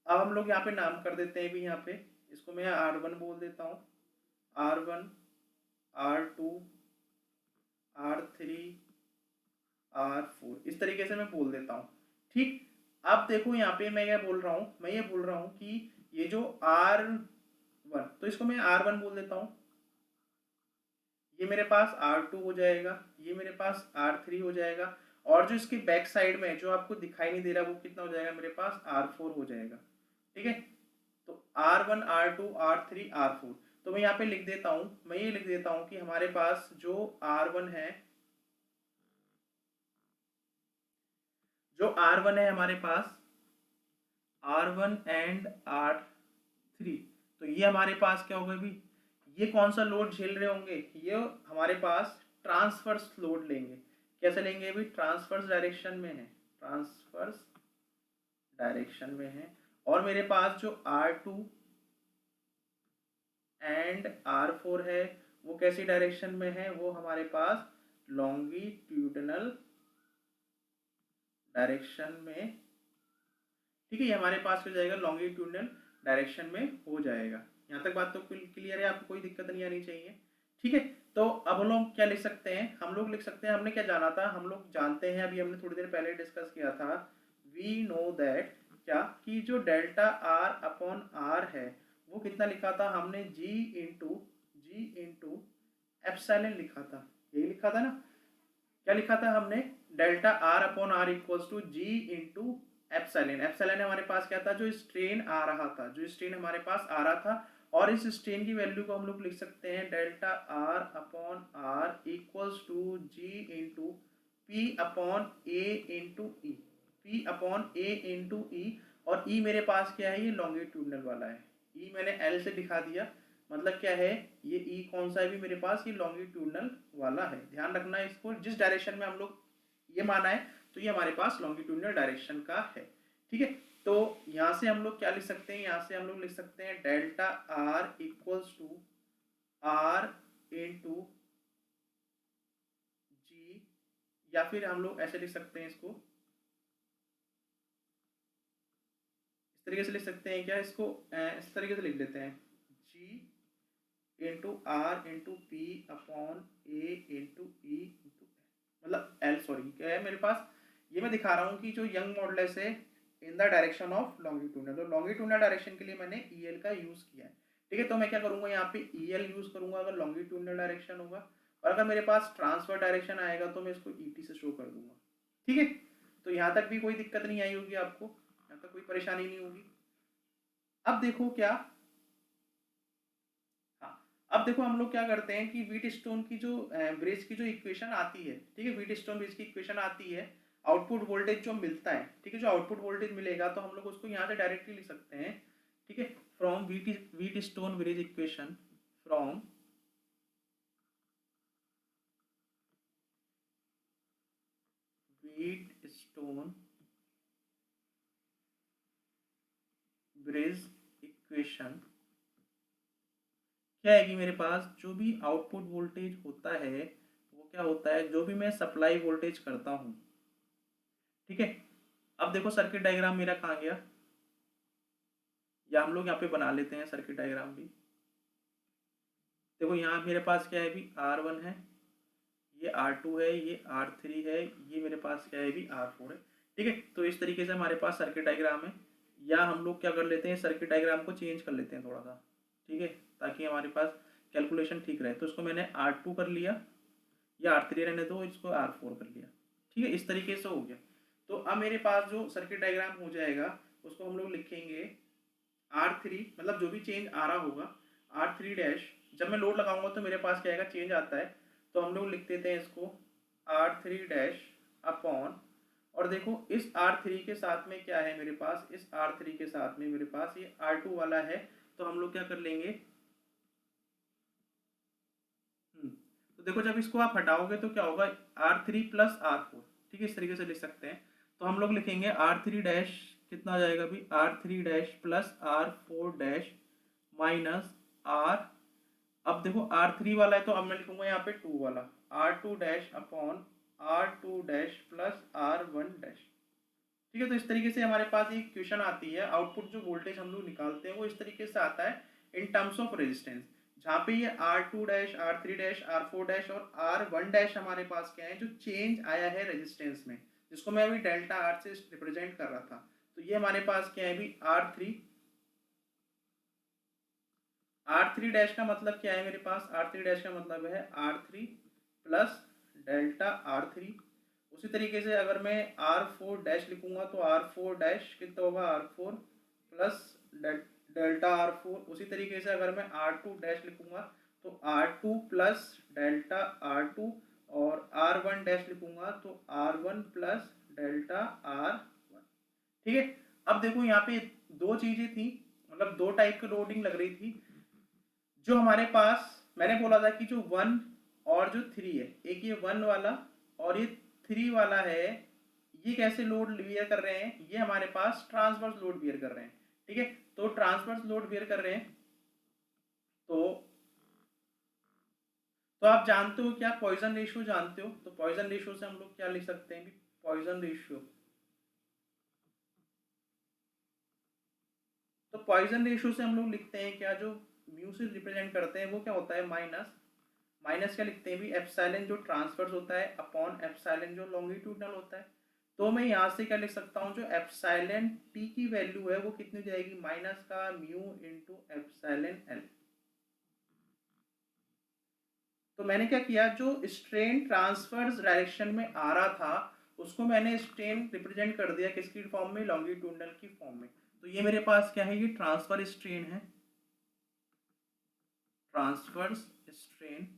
अब हम लोग यहाँ पे नाम कर देते हैं भी, यहाँ पे इसको मैं R1 बोल देता हूँ, R1, R2, R3, R4, इस तरीके से मैं बोल देता हूँ, ठीक। अब देखो यहाँ पे मैं क्या बोल रहा हूँ, मैं ये बोल रहा हूँ कि ये जो R1, तो इसको मैं R1 बोल देता हूँ, ये मेरे पास R2 हो जाएगा, ये मेरे पास R3 हो जाएगा, और जो इसके बैक साइड में जो आपको दिखाई नहीं दे रहा वो कितना हो जाएगा, मेरे पास R4 हो जाएगा, ठीक है। तो R1, R2, R3, R4, तो मैं यहाँ पे लिख देता हूँ, मैं ये लिख देता हूँ कि हमारे पास जो R1 है, जो R1 है हमारे पास R1 एंड R3, तो ये हमारे पास क्या होगा भी, ये कौन सा लोड झेल रहे होंगे, ये हमारे पास ट्रांसवर्स लोड लेंगे। कैसे लेंगे भी, ट्रांसवर्स डायरेक्शन में है, ट्रांसवर्स डायरेक्शन में है। और मेरे पास जो R2 एंड R4 है वो कैसी डायरेक्शन में है, वो हमारे पास लॉन्गिट्यूडनल डायरेक्शन में, ठीक है। ये हमारे पास हो जाएगा लॉन्गिट्यूडनल डायरेक्शन में हो जाएगा। यहाँ तक बात तो क्लियर है, आपको कोई दिक्कत नहीं आनी चाहिए, ठीक है। तो अब हम लोग क्या लिख सकते हैं, हम लोग लिख सकते हैं, हमने क्या जाना था, हम लोग जानते हैं, अभी हमने थोड़ी देर पहले डिस्कस किया था, वी नो दैट क्या, कि जो डेल्टा आर अपॉन आर है वो कितना लिखा था हमने, जी इंटू एप्सिलॉन लिखा था, यही लिखा था ना। क्या लिखा था हमने, delta R upon R equals to G into epsilon. Epsilon हमारे पास क्या था, जो स्ट्रेन आ रहा था, जो स्ट्रेन हमारे पास आ रहा था, और इस स्ट्रेन की वैल्यू को हम लोग लिख सकते हैं delta R upon R equals to G into P upon A into E, P upon A into E. और ई मेरे पास क्या है, ये लॉन्गिट्यूडनल वाला है, ई मैंने एल से दिखा दिया, मतलब क्या है, ये ई कौन सा है भी मेरे पास, ये लॉन्गिट्यूडनल वाला है। ध्यान रखना है इसको, जिस डायरेक्शन में हम लोग ये माना है तो ये हमारे पास लॉन्गिट्यूडनल डायरेक्शन का है, ठीक है। तो यहाँ से हम लोग क्या लिख सकते हैं, यहाँ से हम लोग लिख सकते हैं delta R equals to R into G, या फिर हम लोग ऐसे लिख सकते हैं इसको, इस तरीके से लिख सकते हैं क्या, इसको इस तरीके से लिख लेते हैं, G into R into P upon A into E into, मतलब एल, सॉरी क्या है मेरे पास, ये मैं दिखा रहा हूँ कि जो यंग मॉडुलस है in the direction of longitudinal, तो लॉन्गिट्यूडनल डायरेक्शन के लिए मैंने ई एल का यूज किया है, ठीक है। तो मैं क्या करूँगा, यहाँ पे ई एल यूज करूँगा अगर लॉन्गिट्यूडनल डायरेक्शन होगा, और अगर मेरे पास ट्रांसफर डायरेक्शन आएगा तो मैं इसको ई टी से शो कर दूंगा, ठीक है। तो यहाँ तक भी कोई दिक्कत नहीं आई होगी आपको, यहाँ तक कोई परेशानी नहीं होगी। अब देखो क्या, हाँ, अब देखो हम लोग क्या करते हैं कि व्हीट स्टोन की जो ब्रिज की जो इक्वेशन आती है, ठीक है, व्हीट स्टोन ब्रिज की इक्वेशन आती है, आउटपुट वोल्टेज जो मिलता है, ठीक है, जो आउटपुट वोल्टेज मिलेगा तो हम लोग उसको यहाँ से डायरेक्टली लिख सकते हैं, ठीक है, from wheat stone bridge equation, from wheat stone bridge equation, क्या है कि मेरे पास जो भी आउटपुट वोल्टेज होता है वो क्या होता है, जो भी मैं सप्लाई वोल्टेज करता हूँ, ठीक है। अब देखो सर्किट डायग्राम मेरा कहाँ गया, या हम लोग यहाँ पे बना लेते हैं सर्किट डायग्राम भी। देखो यहाँ मेरे पास क्या है भी R1 है, ये R2 है, ये R3 है, ये मेरे पास क्या है भी R4 है, ठीक है। तो इस तरीके से हमारे पास सर्किट डायग्राम है। या हम लोग क्या कर लेते हैं, सर्किट डायग्राम को चेंज कर लेते हैं थोड़ा सा, ठीक है, ताकि हमारे पास कैलकुलेशन ठीक रहे। तो इसको मैंने R2 कर लिया, या R3 रहने दो, इसको R4 कर लिया, ठीक है। इस तरीके से हो गया। तो अब मेरे पास जो सर्किट डायग्राम हो जाएगा उसको हम लोग लिखेंगे R3, मतलब जो भी चेंज आ रहा होगा R3 डैश, जब मैं लोड लगाऊंगा तो मेरे पास क्या आएगा, चेंज आता है, तो हम लोग लिख देते हैं इसको R3 डैश अपॉन, और देखो इस R3 के साथ में क्या है मेरे पास, इस R3 के साथ में मेरे पास ये R2 वाला है, तो हम लोग क्या कर लेंगे, तो देखो जब इसको आप हटाओगे तो क्या होगा, R3 प्लस R4, ठीक है, इस तरीके से लिख सकते हैं। तो हम लोग लिखेंगे R3 डैश कितना आ जाएगा भी, R3 dash plus R4 dash minus R, अब देखो R3 वाला है तो अब मैं लिखूंगा यहाँ पे 2 वाला, R2 dash upon R2 dash plus R1 dash, ठीक है। तो इस तरीके से हमारे पास एक क्वेश्चन आती है, आउटपुट जो वोल्टेज हम लोग निकालते हैं वो इस तरीके से आता है इन टर्म्स ऑफ रेजिस्टेंस, जहाँ पे ये R2 dash, R3 dash, R4 dash और R1 डैश हमारे पास क्या है, जो चेंज आया है रेजिस्टेंस में, जिसको मैं अभी डेल्टा R से रिप्रेजेंट कर रहा था। तो ये हमारे पास क्या है भी R3 डैश का मतलब क्या है मेरे पास, R3 डैश का मतलब है R3 प्लस डेल्टा R3। उसी तरीके से अगर मैं R4 डैश लिखूंगा तो R4 डैश कितना होगा, R4 प्लस डेल्टा R4। उसी तरीके से अगर मैं R2 डैश लिखूंगा तो R2 प्लस डेल्टा R2, और R1 डैश लिखूंगा तो R1 प्लस डेल्टा R1, ठीक है। अब देखो यहाँ पे दो चीजें थी, मतलब दो टाइप की लोडिंग लग रही थी। जो हमारे पास मैंने बोला था कि जो 1 और जो 3 है, एक ये 1 वाला और ये 3 वाला है, ये कैसे लोड बियर कर रहे हैं, ये हमारे पास ट्रांसवर्स लोड बियर कर रहे हैं, ठीक है। तो ट्रांसवर्स लोड बियर कर रहे हैं, तो आप जानते हो क्या, पॉइजन रेशियो जानते हो, तो पॉइजन रेशियो से हम लोग क्या लिख सकते हैं, पॉइजन रेशियो, तो पॉइजन रेशियो से हम लोग लिखते हैं क्या, जो म्यू से रिप्रेजेंट करते हैं वो क्या होता है, माइनस, माइनस क्या लिखते हैं भी, एप्सिलॉन जो ट्रांसफर्स होता है अपॉन एप्सिलॉन जो लॉन्गिट्यूडनल होता है। तो मैं यहाँ से क्या लिख सकता हूँ, जो एप्सिलॉन टी की वैल्यू है वो कितनी हो जाएगी, माइनस का म्यू इंटू एप्सिलॉन एल। तो मैंने क्या किया, जो स्ट्रेन ट्रांसफर्स डायरेक्शन में आ रहा था उसको मैंने स्ट्रेन रिप्रेजेंट कर दिया किसकी फॉर्म में, लॉन्गिट्यूडनल की फॉर्म में। तो ये मेरे पास क्या है, ये ट्रांसफर स्ट्रेन है, ट्रांसफर्स स्ट्रेन,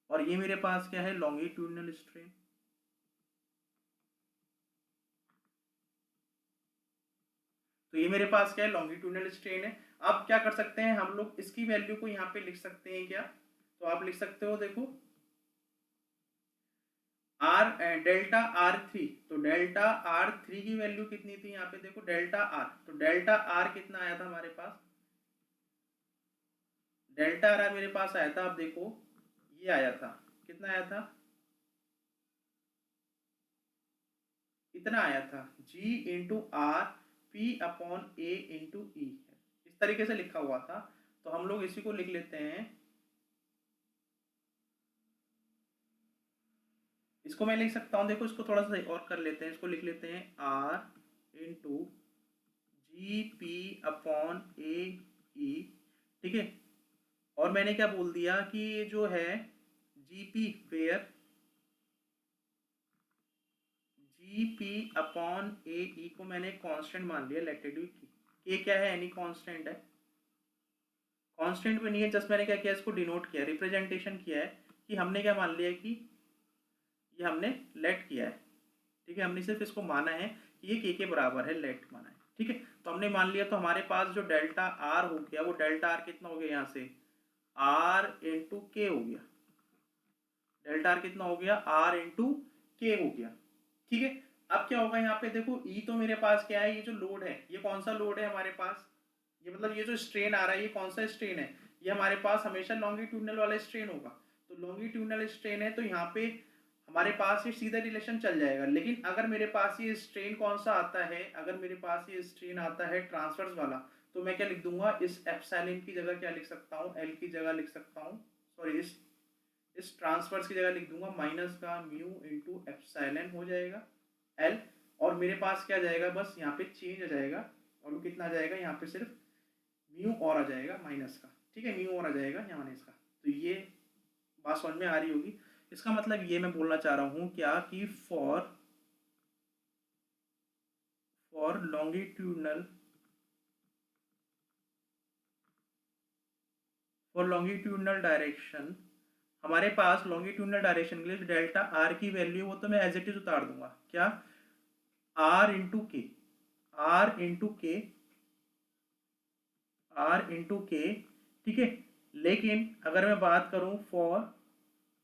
और ये मेरे पास क्या है, लॉन्गिट्यूडनल स्ट्रेन। तो ये मेरे पास क्या है, लॉन्गिट्यूडनल स्ट्रेन है। अब क्या कर सकते हैं हम लोग, इसकी वैल्यू को यहाँ पे लिख सकते हैं क्या, तो आप लिख सकते हो, देखो आर डेल्टा R3, तो डेल्टा R3 की वैल्यू कितनी थी यहाँ पे, देखो डेल्टा R, तो डेल्टा R कितना आया था हमारे पास, डेल्टा R मेरे पास आया था, अब देखो ये आया था, कितना आया था, इतना आया था, G into R P upon A into E, इस तरीके से लिखा हुआ था। तो हम लोग इसी को लिख लेते हैं, इसको मैं लिख सकता हूँ, देखो इसको थोड़ा सा और कर लेते हैं, इसको लिख लेते हैं R into G P upon A E, ठीक है। और मैंने क्या बोल दिया कि ये जो है G P where, G P upon A E को मैंने कांस्टेंट मान लिया, लेटेट्यूड की, ये क्या है, एनी कांस्टेंट है, कांस्टेंट भी नहीं है, जस्ट मैंने क्या किया, इसको डिनोट किया, रिप्रेजेंटेशन किया है, कि हमने क्या मान लिया कि ये हमने लेट किया है, ठीक है। हमने सिर्फ इसको माना है कि ये के बराबर है, लेट माना है, ठीक है। तो हमने मान लिया, तो हमारे पास जो डेल्टा आर हो गया वो डेल्टा आर कितना हो गया, यहाँ से आर इंटू के हो गया, डेल्टा आर कितना हो गया, आर इंटू के हो गया, ठीक है। अब क्या होगा यहाँ पे, देखो ई तो मेरे पास क्या है, ये जो लोड है ये कौन सा लोड है हमारे पास, ये मतलब ये जो स्ट्रेन आ रहा है ये कौन सा स्ट्रेन है, ये हमारे पास हमेशा लॉन्गिट्यूडनल वाला स्ट्रेन होगा। तो लॉन्गिट्यूडनल स्ट्रेन है तो यहाँ पे हमारे पास ये सीधा रिलेशन चल जाएगा। लेकिन अगर मेरे पास ये स्ट्रेन कौन सा आता है, अगर मेरे पास ये स्ट्रेन आता है ट्रांसवर्स वाला, तो मैं क्या लिख दूंगा, इस एप्सिलॉन की जगह क्या लिख सकता हूँ, एल की जगह लिख सकता हूँ, सॉरी इस ट्रांसवर्स की जगह लिख दूंगा माइनस का म्यू इंटू एप्सिलॉन हो जाएगा एल। और मेरे पास क्या जाएगा, बस यहाँ पे चेंज आ जाएगा और वो कितना आ जाएगा, यहाँ पे सिर्फ म्यू और आ जाएगा माइनस का, ठीक है, म्यू और आ जाएगा यहाँ माइनस का। तो ये बात समझ में आ रही होगी। इसका मतलब ये मैं बोलना चाह रहा हूँ क्या कि फॉर लॉन्गिट्यूडनल डायरेक्शन, हमारे पास लॉन्गिट्यूडनल डायरेक्शन के लिए डेल्टा आर की वैल्यू वो तो मैं एज इट इज उतार दूंगा, क्या R into K, R into K, R into K, ठीक है। लेकिन अगर मैं बात करूं फॉर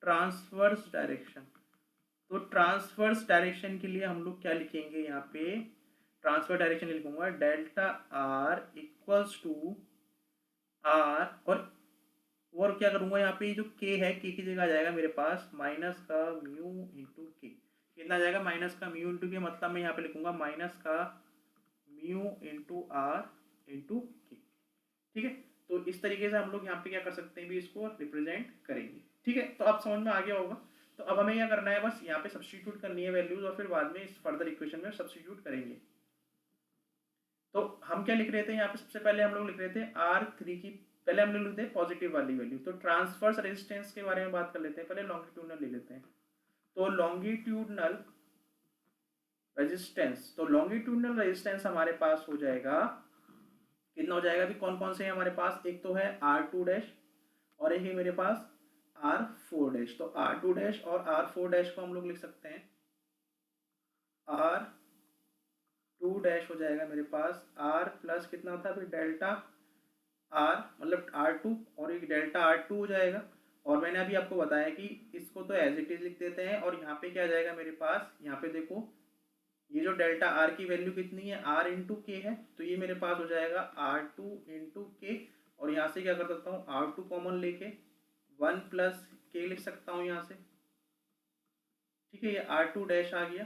ट्रांसवर्स डायरेक्शन, तो ट्रांसवर्स डायरेक्शन के लिए हम लोग क्या लिखेंगे, यहाँ पे ट्रांसफर डायरेक्शन लिखूंगा delta R equals to R, और क्या करूंगा, यहाँ पे जो के है, के की जगह आ जाएगा मेरे पास माइनस का म्यू इंटू के। कितना आ जाएगा, माइनस का म्यू इंटू के, मतलब मैं यहाँ पे लिखूंगा माइनस का mu into R into K, ठीक है। तो इस तरीके से हम लोग यहाँ पे क्या कर सकते हैं भी, इसको रिप्रेजेंट करेंगे, ठीक है। तो अब समझ में आ गया होगा। तो अब हमें क्या करना है, बस यहाँ पे सब्स्टिट्यूट करनी है वैल्यूज और फिर बाद में इस फर्दर इक्वेशन में सब्स्टिट्यूट करेंगे। तो हम क्या लिख रहे थे यहाँ पे, सबसे पहले हम लोग लिख रहे थे R3 की, पहले हम लोग लिखते हैं पॉजिटिव वाली वैल्यू। तो ट्रांसफर्स रेजिस्टेंस के बारे में बात कर लेते हैं, पहले लॉन्गिट्यूडनल ले लेते हैं। तो लॉन्गिट्यूडनल रेजिस्टेंस, तो लॉन्गिट्यूडनल रेजिस्टेंस हमारे पास हो जाएगा, कितना हो जाएगा भी, कौन कौन से हैं हमारे पास, एक तो है R2 डैश और एक है मेरे पास R4 डैश। तो R2 डैश और R4 डैश को हम लोग लिख सकते हैं R2 डैश हो जाएगा मेरे पास R प्लस कितना था फिर डेल्टा R, मतलब R2 और एक डेल्टा R2 हो जाएगा। और मैंने अभी आपको बताया कि इसको तो एज इट इज लिख देते हैं, और यहाँ पे क्या जाएगा मेरे पास, यहाँ पे देखो ये जो डेल्टा आर की वैल्यू कितनी है, आर इंटू के है, तो ये मेरे पास हो जाएगा R2 इंटू के। और यहाँ से क्या कर सकता हूँ, R2 कॉमन लेके 1 प्लस के लिख सकता हूँ यहाँ से, ठीक है, ये R2 डैश आ गया,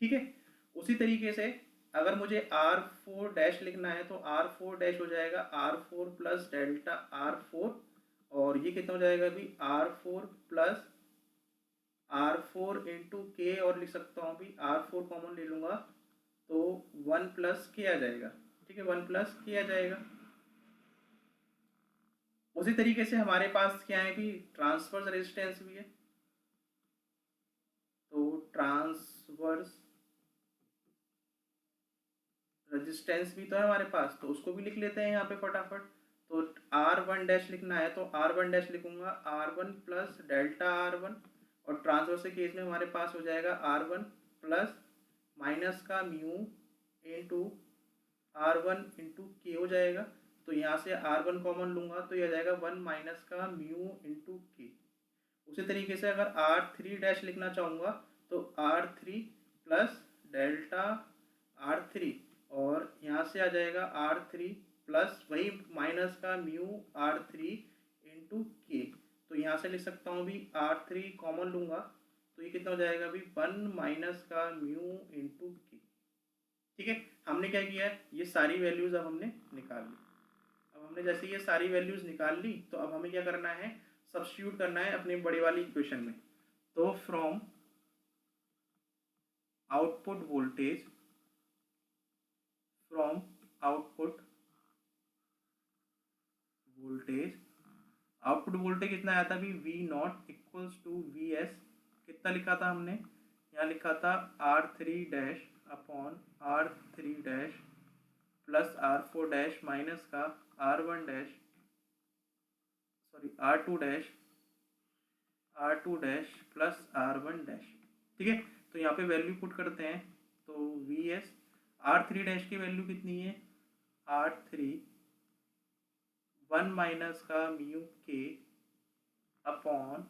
ठीक है। उसी तरीके से अगर मुझे R4 डैश लिखना है तो R4 डैश हो जाएगा R4 प्लस डेल्टा R4, और ये कितना हो जाएगा अभी R4 प्लस R4 इंटू के, और लिख सकता हूँ अभी R4 कॉमन ले लूँगा तो 1 प्लस के आ जाएगा, ठीक है, 1 प्लस के आ जाएगा। उसी तरीके से हमारे पास क्या है भी, ट्रांसवर्स रेजिस्टेंस भी है। तो ट्रांसवर्स रेजिस्टेंस भी तो है हमारे पास, तो उसको भी लिख लेते हैं यहाँ पे फटाफट। तो R1 डैश लिखना है तो R1 डैश लिखूंगा R1 प्लस डेल्टा R1, और ट्रांसवर्स के केस में हमारे पास हो जाएगा R1 प्लस माइनस का म्यू इंटू R1 इंटू के हो जाएगा। तो यहाँ से R1 कॉमन लूंगा तो यह जाएगा 1 माइनस का म्यू इंटू के। उसी तरीके से अगर R3 डैश लिखना चाहूँगा तो R3 प्लस डेल्टा R3, और यहाँ से आ जाएगा R3 प्लस वही माइनस का म्यू R3 इंटू के। तो यहाँ से लिख सकता हूँ भी R3 कॉमन लूँगा तो ये कितना हो जाएगा अभी 1 माइनस का म्यू इंटू के, ठीक है। हमने क्या किया है, ये सारी वैल्यूज़ अब हमने निकाल ली। अब हमने जैसे ये सारी वैल्यूज़ निकाल ली तो अब हमें क्या करना है, सब्स्टिट्यूट करना है अपने बड़ी वाली इक्वेशन में। तो from output voltage, from output voltage कितना आया था अभी, V0 इक्वल्स टू VS, कितना लिखा था हमने, यहाँ लिखा था R3 dash upon R3 dash plus R4 dash minus का R1 dash, sorry R2 dash plus R1 dash, ठीक है। तो यहाँ पे वैल्यू पुट करते हैं तो VS, R3 डैश की वैल्यू कितनी है, R3 1 माइनस का म्यू के upon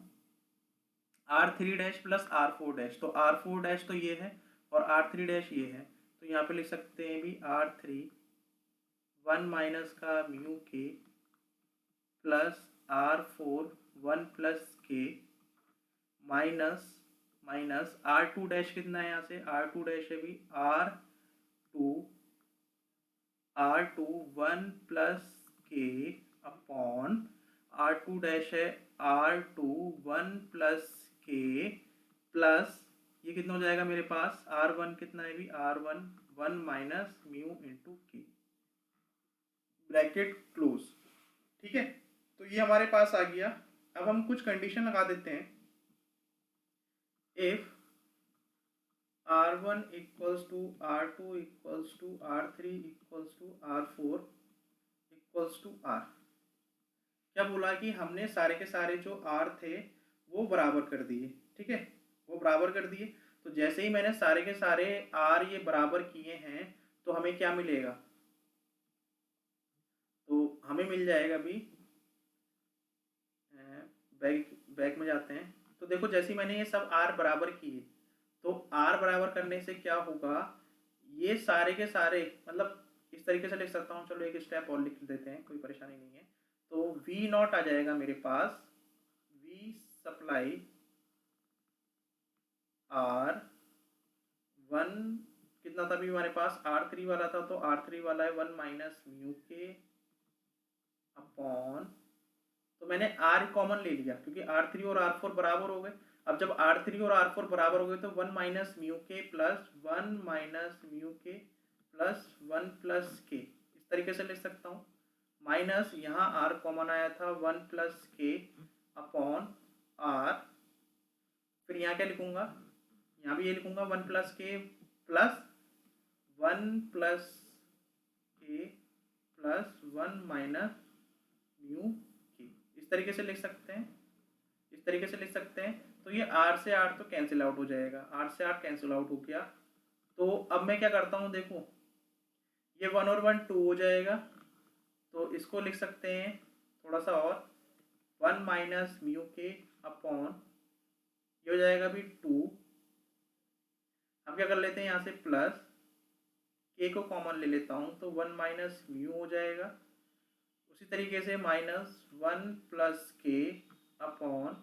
R3 dash plus R4 dash. तो R4 डैश तो ये है और R3 डैश ये है, तो यहाँ पे लिख सकते हैं भी R3 1 माइनस का म्यू के प्लस R4 1 प्लस के माइनस माइनस R2 डैश कितना है यहाँ से, R2 डैश है भी R2 1 प्लस के अपॉन R2 डैश है R2 1 प्लस के प्लस ये कितना हो जाएगा मेरे पास, R1 कितना है भी, R1 1 माइनस म्यू इंटू के, ब्रैकेट क्लोज। ठीक है, तो ये हमारे पास आ गया। अब हम कुछ कंडीशन लगा देते हैं। If R1 equals to R2 equals to R3 equals to R4 equals to R, क्या बोला कि हमने सारे के सारे जो R थे वो बराबर कर दिए। ठीक है, वो बराबर कर दिए, तो जैसे ही मैंने सारे के सारे R ये बराबर किए हैं तो हमें क्या मिलेगा, तो हमें मिल जाएगा भी, बैक में जाते हैं तो देखो जैसे ही मैंने ये सब R बराबर किए तो R बराबर करने से क्या होगा, ये सारे के सारे मतलब इस तरीके से लिख सकता हूँ, चलो एक स्टेप और लिख देते हैं, कोई परेशानी नहीं है। तो V नॉट आ जाएगा मेरे पास, V सप्लाई R1 कितना था भी हमारे पास, R3 वाला था, तो R3 वाला है 1 माइनस म्यू के अपॉन, तो मैंने R कॉमन ले लिया क्योंकि R3 और R4 बराबर हो गए। अब जब R3 और R4 बराबर हो गए तो 1 माइनस म्यू के प्लस 1 माइनस म्यू के प्लस 1 प्लस के, इस तरीके से लिख सकता हूँ। माइनस यहाँ R कॉमन आया था 1 प्लस के अपॉन R, फिर यहाँ क्या लिखूंगा, यहाँ भी ये लिखूंगा 1 प्लस के प्लस 1 प्लस के प्लस 1 माइनस म्यू के, इस तरीके से लिख सकते हैं, इस तरीके से लिख सकते हैं। तो ये R से R तो कैंसिल आउट हो जाएगा, R से R कैंसिल आउट हो गया। तो अब मैं क्या करता हूँ, देखो ये 1 और 1 2 हो जाएगा, तो इसको लिख सकते हैं थोड़ा सा और, 1 माइनस म्यू के अपॉन ये हो जाएगा भी 2, हम क्या कर लेते हैं यहाँ से प्लस के को कॉमन ले लेता हूँ तो 1 माइनस म्यू हो जाएगा, उसी तरीके से माइनस 1 प्लस के अपॉन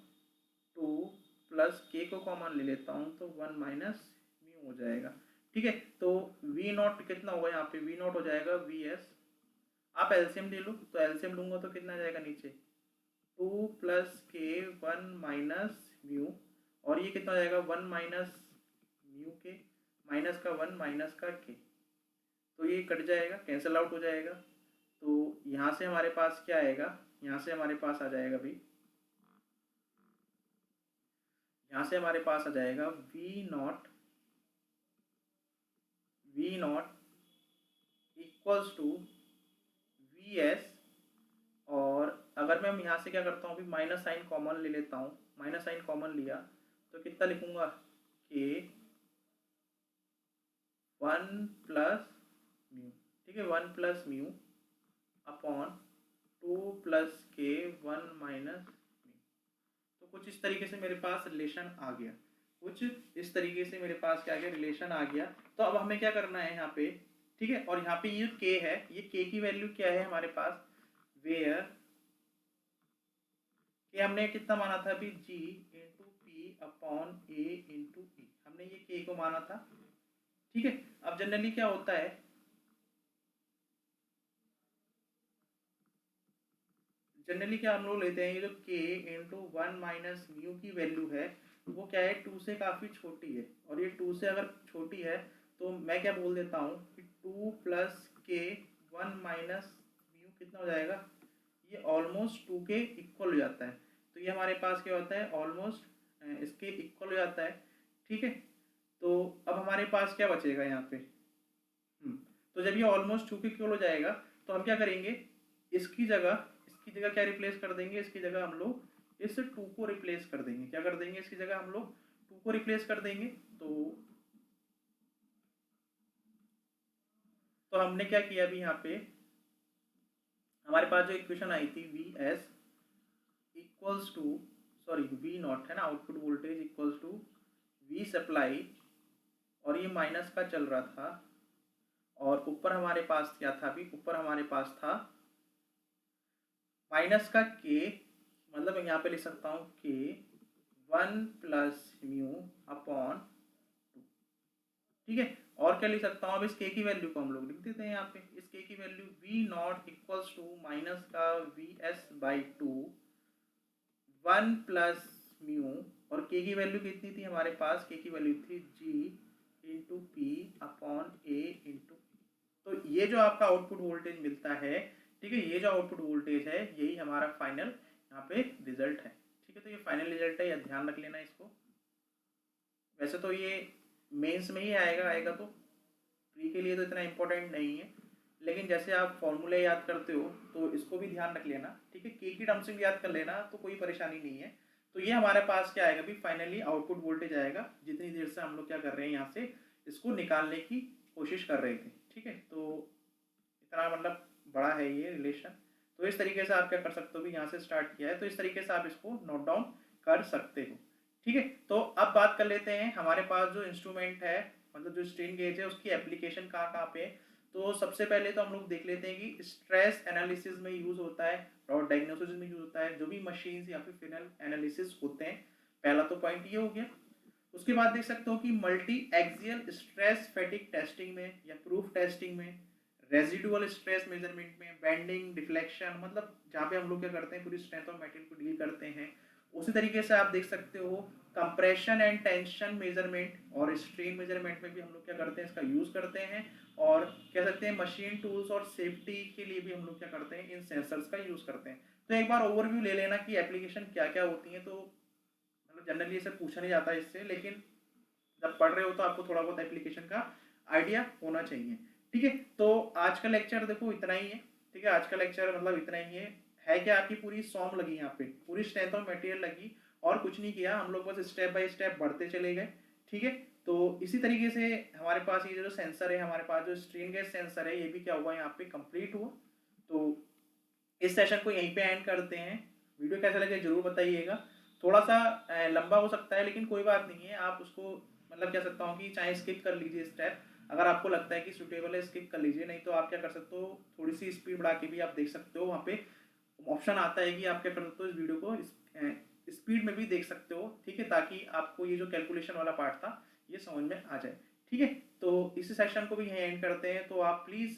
2 प्लस के को कॉमन ले लेता हूँ तो 1 माइनस म्यू हो जाएगा। ठीक है, तो V नॉट कितना होगा यहाँ पे, V नॉट हो जाएगा VS, आप एलसीएम ले लो, तो एलसीएम लूंगा तो कितना जाएगा नीचे 2 प्लस के 1 माइनस म्यू, और ये कितना हो जाएगा 1 माइनस म्यू के माइनस का 1 माइनस का के, तो ये कट जाएगा, कैंसिल आउट हो जाएगा। तो यहाँ से हमारे पास क्या आएगा, यहाँ से हमारे पास आ जाएगा भी, यहाँ से हमारे पास आ जाएगा V naught equals to VS, और अगर मैं यहाँ से क्या करता हूँ अभी माइनस साइन कॉमन ले लेता हूँ, माइनस साइन कॉमन लिया तो कितना लिखूंगा के 1 प्लस म्यू, ठीक है 1 प्लस म्यू अपॉन 2 प्लस के 1 माइनस म्यू। तो कुछ इस तरीके से मेरे पास रिलेशन आ गया, कुछ इस तरीके से मेरे पास क्या आ गया, रिलेशन आ गया। तो अब हमें क्या करना है यहाँ पे, ठीक है, और यहाँ पे ये के है, ये के की वैल्यू क्या है हमारे पास, वेयर के हमने कितना माना था अभी, G into P upon A into ई, हमने ये के को माना था। ठीक है, अब जनरली क्या होता है, जनरली क्या हम लोग लेते हैं, ये जो के इंटू 1 माइनस म्यू की वैल्यू है वो क्या है 2 से काफ़ी छोटी है, और ये 2 से अगर छोटी है तो मैं क्या बोल देता हूँ कि 2 प्लस के 1 माइनस म्यू कितना हो जाएगा, ये ऑलमोस्ट 2 के इक्वल हो जाता है। तो ये हमारे पास क्या होता है, ऑलमोस्ट इसके इक्वल हो जाता है। ठीक है, तो अब हमारे पास क्या बचेगा यहाँ पे, तो जब ये ऑलमोस्ट 2 के इक्वल हो जाएगा तो हम क्या करेंगे, इसकी जगह क्या रिप्लेस कर देंगे, इसकी जगह हम लोग इस 2 को रिप्लेस कर देंगे, क्या कर देंगे, इसकी जगह हम लोग 2 को रिप्लेस कर देंगे। तो हमने क्या किया अभी यहाँ पे, हमारे पास जो इक्वेशन आई थी V S equals to, sorry V naught है ना, output voltage equals to V supply, और ये माइनस का चल रहा था, और ऊपर हमारे पास क्या था, अभी ऊपर हमारे पास था माइनस का के, मतलब यहाँ पे लिख सकता हूँ के 1 प्लस म्यू अपॉन 2, ठीक है। और क्या लिख सकता हूँ, अब इस के की वैल्यू को हम लोग लिख देते हैं यहाँ पे, इस के की value V naught equals to minus का V S by 2 1 plus mu, और के की वैल्यू कितनी थी हमारे पास, के की वैल्यू थी जी into P upon A into. तो ये जो आपका आउटपुट वोल्टेज मिलता है, ठीक है, ये जो आउटपुट वोल्टेज है यही हमारा फाइनल यहाँ पे रिजल्ट है, ठीक है। तो ये फाइनल रिजल्ट है, या ध्यान रख लेना इसको। वैसे तो ये मेंस में ही आएगा तो प्री के लिए तो इतना इम्पोर्टेंट नहीं है, लेकिन जैसे आप फॉर्मूले याद करते हो तो इसको भी ध्यान रख लेना, ठीक है। के की टर्म्स में भी याद कर लेना, तो कोई परेशानी नहीं है। तो ये हमारे पास क्या आएगा भी, फाइनली आउटपुट वोल्टेज आएगा, जितनी देर से हम लोग क्या कर रहे हैं यहाँ से इसको निकालने की कोशिश कर रहे थे, ठीक है। तो इतना मतलब बड़ा है ये रिलेशन। तो इस तरीके से आप क्या कर सकते हो भी, यहाँ से स्टार्ट किया है तो इस तरीके से आप इसको नोट डाउन कर सकते हो, ठीक है। तो अब बात कर लेते हैं हमारे पास जो इंस्ट्रूमेंट है, मतलब जो स्ट्रेन गेज है उसकी एप्लीकेशन कहाँ कहाँ पे है। तो सबसे पहले तो हम लोग देख लेते हैं कि स्ट्रेस एनालिसिस में यूज होता है और डायग्नोसिस में यूज होता है, जो भी मशीन्स या फिर फिनल एनालिसिस होते हैं। पहला तो पॉइंट ये हो गया। उसके बाद देख सकते हो कि multi axial stress fatigue testing में या प्रूफ टेस्टिंग में, रेजिडुअल स्ट्रेस मेजरमेंट में, बेंडिंग डिफ्लेक्शन, मतलब जहाँ पे हम लोग क्या करते हैं पूरी स्ट्रेंथ ऑफ मटेरियल को डील करते हैं। उसी तरीके से आप देख सकते हो कंप्रेशन एंड टेंशन मेजरमेंट और स्ट्रेन मेजरमेंट में भी हम लोग क्या करते हैं, इसका यूज करते हैं। और कह सकते हैं मशीन टूल्स और सेफ्टी के लिए भी हम लोग क्या करते हैं, इन सेंसर्स का यूज करते हैं। तो एक बार ओवरव्यू ले लेना कि एप्लीकेशन क्या क्या होती है। तो मतलब जनरली इसे पूछा नहीं जाता इससे, लेकिन जब पढ़ रहे हो तो आपको थोड़ा बहुत एप्लीकेशन का आइडिया होना चाहिए, ठीक है। तो आज का लेक्चर देखो इतना ही है, ठीक है। आज का लेक्चर मतलब इतना ही है क्या, आपकी पूरी सॉम लगी यहाँ पे, पूरी स्ट्रेंथ ऑफ मटेरियल लगी, और कुछ नहीं किया हम लोग, बस स्टेप बाय स्टेप बढ़ते चले गए, ठीक है। तो इसी तरीके से हमारे पास ये जो सेंसर है, हमारे पास जो स्ट्रेन गेज सेंसर है, ये भी क्या हुआ यहाँ पे कंप्लीट हुआ। तो इस सेशन को यहीं पे एंड करते हैं। वीडियो कैसा लगे जरूर बताइएगा। थोड़ा सा लंबा हो सकता है, लेकिन कोई बात नहीं है, आप उसको मतलब कह सकता हूँ कि चाहे स्किप कर लीजिए स्टेप, अगर आपको लगता है कि सूटेबल है स्किप कर लीजिए, नहीं तो आप क्या कर सकते हो थोड़ी सी स्पीड बढ़ा के भी आप देख सकते हो। वहाँ पे ऑप्शन आता है कि आप क्या कर सकते हो इस वीडियो को स्पीड में भी देख सकते हो, ठीक है, ताकि आपको ये जो कैलकुलेशन वाला पार्ट था ये समझ में आ जाए, ठीक है। तो इस सेशन को भी यहीं एंड करते हैं। तो आप प्लीज़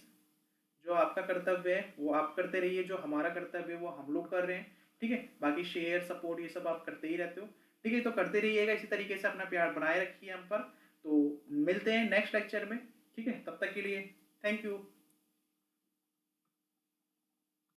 जो आपका कर्तव्य है वो आप करते रहिए, जो हमारा कर्तव्य है वो हम लोग कर रहे हैं, ठीक है। बाकी शेयर सपोर्ट ये सब आप करते ही रहते हो, ठीक है। तो करते रहिएगा इसी तरीके से, अपना प्यार बनाए रखिए हम पर। तो मिलते हैं नेक्स्ट लेक्चर में, ठीक है। तब तक के लिए थैंक यू।